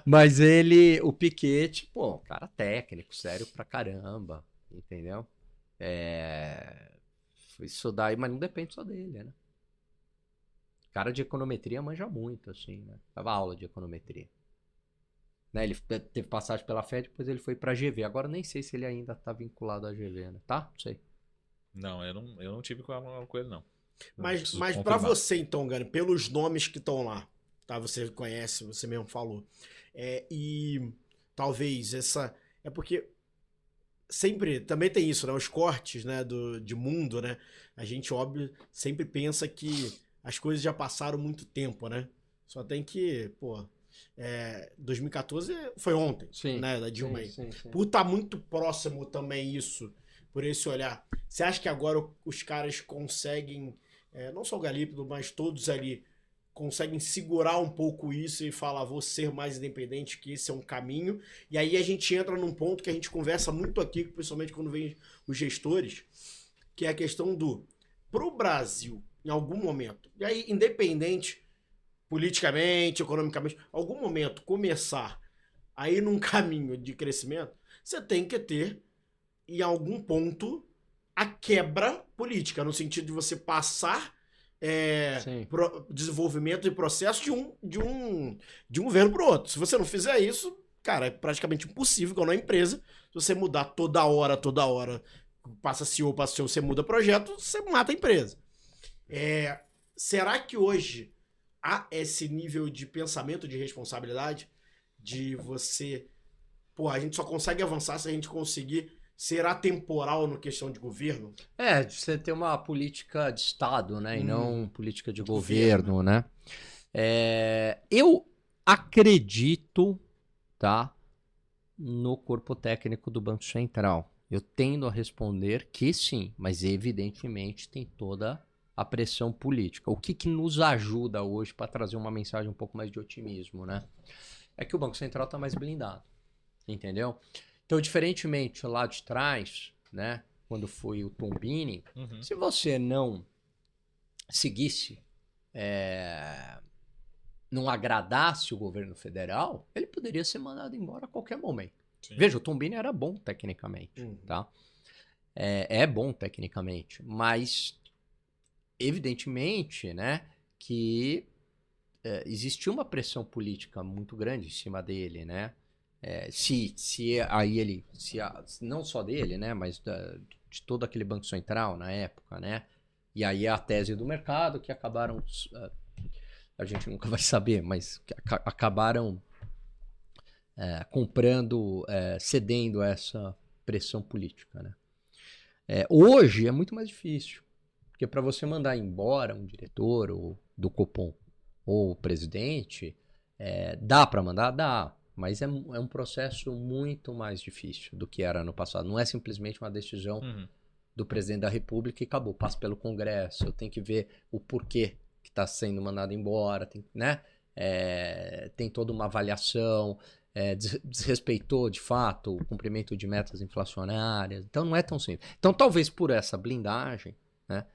Mas ele, o Piquete, pô, cara técnico, sério pra caramba, entendeu? Isso daí, mas não depende só dele, né? Cara de econometria manja muito, assim, né? Dava aula de econometria. Né? Ele teve passagem pela FED, depois ele foi pra GV. Agora nem sei se ele ainda tá vinculado à GV, né? Tá? Não sei. Não, eu não tive com ele, não. Mas Preciso pra confirmar. você, então, Gani, pelos nomes que estão lá, tá? Você conhece, você mesmo falou. E talvez essa. É porque sempre também tem isso, né? Os cortes, né, de mundo, né? A gente, óbvio, sempre pensa que as coisas já passaram muito tempo, né? Só tem que, 2014 foi ontem, Sim. né? Da Dilma aí. Sim. Por estar muito próximo também isso, por esse olhar. Você acha que agora os caras conseguem, não só o Galípolo, mas todos ali, conseguem segurar um pouco isso e falar, vou ser mais independente, que esse é um caminho. E aí a gente entra num ponto que a gente conversa muito aqui, principalmente quando vem os gestores, que é a questão pro Brasil, em algum momento, e aí independente, politicamente, economicamente, algum momento começar a ir num caminho de crescimento, você tem que ter, em algum ponto, a quebra política, no sentido de você passar Sim. desenvolvimento e processo de um governo para o outro. Se você não fizer isso, cara, é praticamente impossível, igual na empresa, se você mudar toda hora, passa CEO, você muda projeto, você mata a empresa. Será que hoje há esse nível de pensamento de responsabilidade de você... a gente só consegue avançar se a gente conseguir ser atemporal no questão de governo? De você ter uma política de Estado, né? E não política de governo, né? Eu acredito, tá? No corpo técnico do Banco Central. Eu tendo a responder que sim, mas evidentemente tem toda a pressão política. O que nos ajuda hoje para trazer uma mensagem um pouco mais de otimismo, né? É que o Banco Central está mais blindado, entendeu? Então, diferentemente lá de trás, né, quando foi o Tombini, se você não seguisse, não agradasse o governo federal, ele poderia ser mandado embora a qualquer momento. Sim. Veja, o Tombini era bom tecnicamente, tá? É bom tecnicamente, mas evidentemente, né, que existia uma pressão política muito grande em cima dele, né? Não só dele, né, mas de todo aquele Banco Central na época, né? E aí a tese do mercado que acabaram, a gente nunca vai saber, mas que acabaram comprando, cedendo a essa pressão política, né? Hoje é muito mais difícil, porque para você mandar embora um diretor ou do Copom ou o presidente, dá para mandar? Dá. Mas é um processo muito mais difícil do que era no passado. Não é simplesmente uma decisão do presidente da República e acabou. Passa pelo Congresso, eu tenho que ver o porquê que está sendo mandado embora, né? Tem toda uma avaliação, desrespeitou de fato o cumprimento de metas inflacionárias. Então não é tão simples. Então talvez por essa blindagem, né?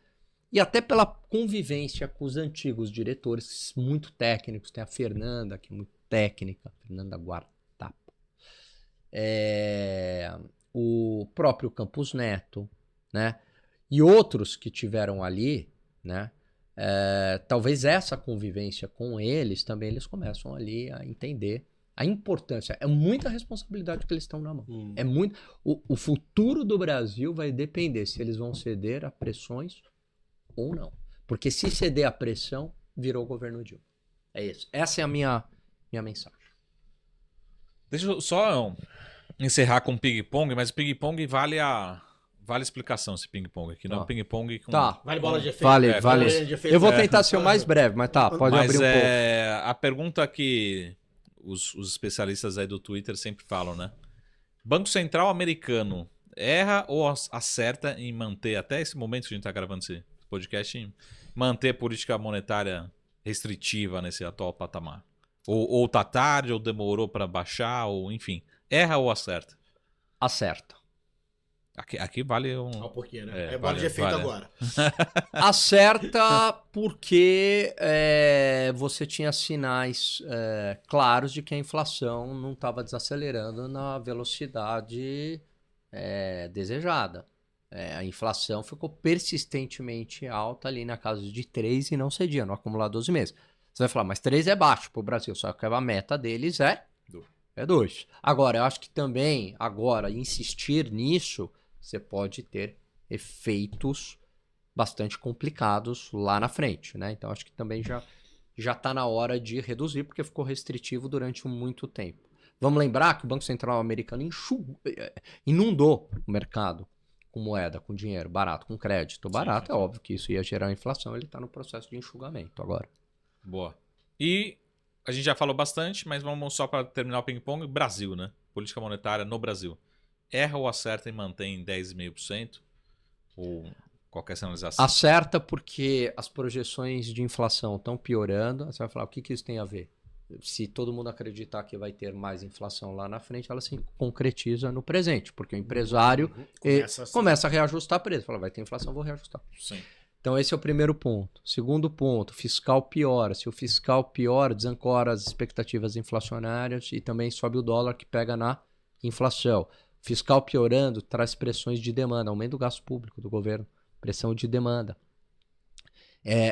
E até pela convivência com os antigos diretores muito técnicos, tem a Fernanda, que é muito técnica, Fernanda o próprio Campos Neto, né? E outros que tiveram ali, né? Talvez essa convivência com eles também eles começam ali a entender a importância. É muita responsabilidade que eles estão na mão. É muito. O futuro do Brasil vai depender se eles vão ceder a pressões ou não. Porque se ceder a pressão, virou o governo Dilma. É isso. Essa é a minha mensagem. Deixa eu só encerrar com o ping-pong, mas o ping-pong vale a explicação, esse ping-pong aqui. Não é um ping-pong com... Tá. Vale bola de efeito? Vale. Bola de efeito. Eu vou tentar ser o mais breve, mas tá, pode abrir um pouco. A pergunta que os especialistas aí do Twitter sempre falam, né? Banco Central americano erra ou acerta em manter, até esse momento que a gente está gravando esse podcast, em manter política monetária restritiva nesse atual patamar? Ou tá tarde, ou demorou para baixar, ou enfim. Erra ou acerta? Acerta. Aqui vale um... Olha o porquê, né? É bola de efeito agora. Acerta porque você tinha sinais claros de que a inflação não estava desacelerando na velocidade desejada. A inflação ficou persistentemente alta ali na casa de 3 e não cedia no acumulado 12 meses. Você vai falar, mas 3 é baixo para o Brasil, só que a meta deles é 2. Agora, eu acho que também, agora, insistir nisso, você pode ter efeitos bastante complicados lá na frente, né? Então, acho que também já está na hora de reduzir, porque ficou restritivo durante muito tempo. Vamos lembrar que o Banco Central americano inundou o mercado com moeda, com dinheiro barato, com crédito barato. É óbvio que isso ia gerar inflação, ele está no processo de enxugamento agora. Boa. E a gente já falou bastante, mas vamos só para terminar o ping-pong. Brasil, né? Política monetária no Brasil. Erra ou acerta e mantém 10,5%? Ou qualquer sinalização? Acerta porque as projeções de inflação estão piorando. Você vai falar, o que isso tem a ver? Se todo mundo acreditar que vai ter mais inflação lá na frente, ela se concretiza no presente. Porque o empresário começa a reajustar preço. Fala, vai ter inflação, vou reajustar. Sim. Então esse é o primeiro ponto. Segundo ponto, fiscal piora. Se o fiscal piora, desancora as expectativas inflacionárias e também sobe o dólar que pega na inflação. Fiscal piorando traz pressões de demanda, aumento do gasto público do governo, pressão de demanda.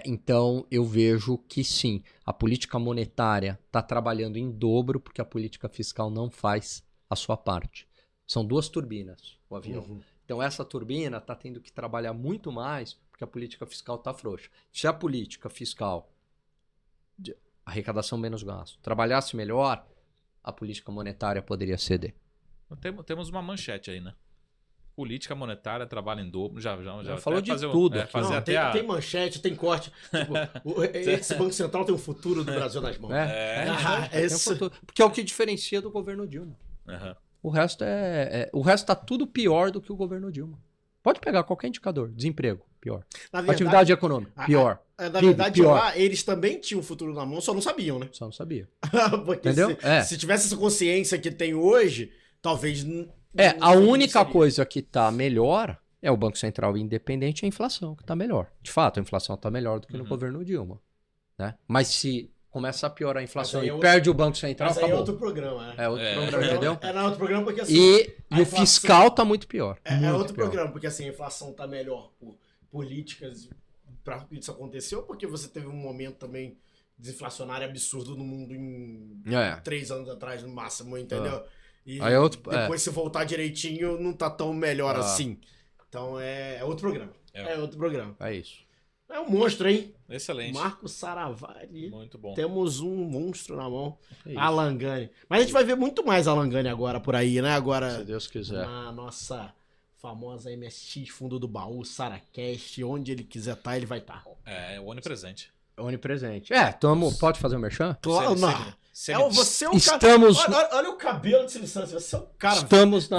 Então eu vejo que sim, a política monetária está trabalhando em dobro porque a política fiscal não faz a sua parte. São 2 turbinas o avião. Então essa turbina está tendo que trabalhar muito mais porque a política fiscal está frouxa. Se a política fiscal, arrecadação menos gasto, trabalhasse melhor, a política monetária poderia ceder. Temos uma manchete aí, né? Política monetária trabalha em dobro. Já falou de tudo. Tem manchete, tem corte. Tipo, esse Banco Central tem o futuro do Brasil nas mãos. Porque é o que diferencia do governo Dilma. Uhum. O resto está tudo pior do que o governo Dilma. Pode pegar qualquer indicador. Desemprego, pior. Atividade econômica, pior. Na verdade, pior. Lá, eles também tinham o futuro na mão, só não sabiam, né? Só não sabia. Porque entendeu? Se tivesse essa consciência que tem hoje, talvez... A única coisa que está melhor é o Banco Central independente e a inflação, que está melhor. De fato, a inflação está melhor do que no governo Dilma. Né? Mas se começa a piorar a inflação e perde o Banco Central, mas aí acabou. é outro programa, né? É outro programa, entendeu? É outro programa porque assim... E o fiscal está muito pior. É outro programa, porque assim, a inflação está melhor por políticas para isso acontecer, ou porque você teve um momento também desinflacionário absurdo no mundo em 3 anos atrás, no máximo, entendeu? E aí depois se voltar direitinho, não tá tão melhor assim. Então é outro programa. É outro programa. É isso. É um monstro, hein? Excelente. Marco Saravari. Muito bom. Temos um monstro na mão. Alan Gani. Mas a gente vai ver muito mais Alan Gani agora por aí, né? Agora, se Deus quiser. Na nossa famosa MSX Fundo do Baú, SaraCast, onde ele quiser estar, ele vai estar. É onipresente. Onipresente. Pode fazer o merchan? Claro, você é o Estamos... cara. Olha o cabelo de licença. Você é o cara.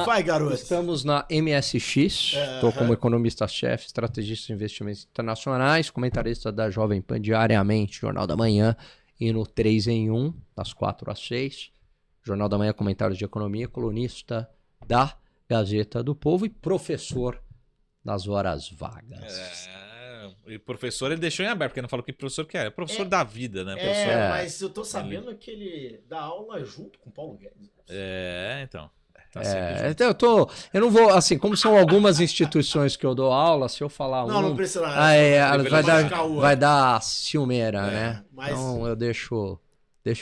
Vai, garoto. Estamos na MSX. Estou como economista-chefe, estrategista de investimentos internacionais, comentarista da Jovem Pan diariamente, Jornal da Manhã, e no 3 em 1, das 4 às 6. Jornal da Manhã, comentários de economia, colunista da Gazeta do Povo e professor nas horas vagas. E professor ele deixou em aberto, porque não falou que professor que é. É professor da vida, né? Professor... Mas eu tô sabendo que ele dá aula junto com o Paulo Guedes. Então. Então eu não vou, assim, como são algumas instituições que eu dou aula, se eu falar não precisa. vai dar ciumeira, né? Mas... Então eu deixo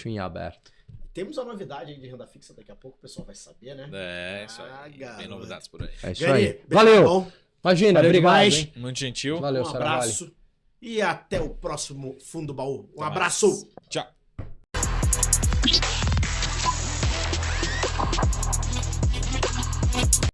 em aberto. Temos a novidade aí de renda fixa, daqui a pouco o pessoal vai saber, né? Isso aí. Tem novidades por aí. É isso aí. Valeu! Imagina, obrigado. Hein? Muito gentil. Valeu, um abraço e até o próximo Fundo do Baú. Um abraço! Tchau.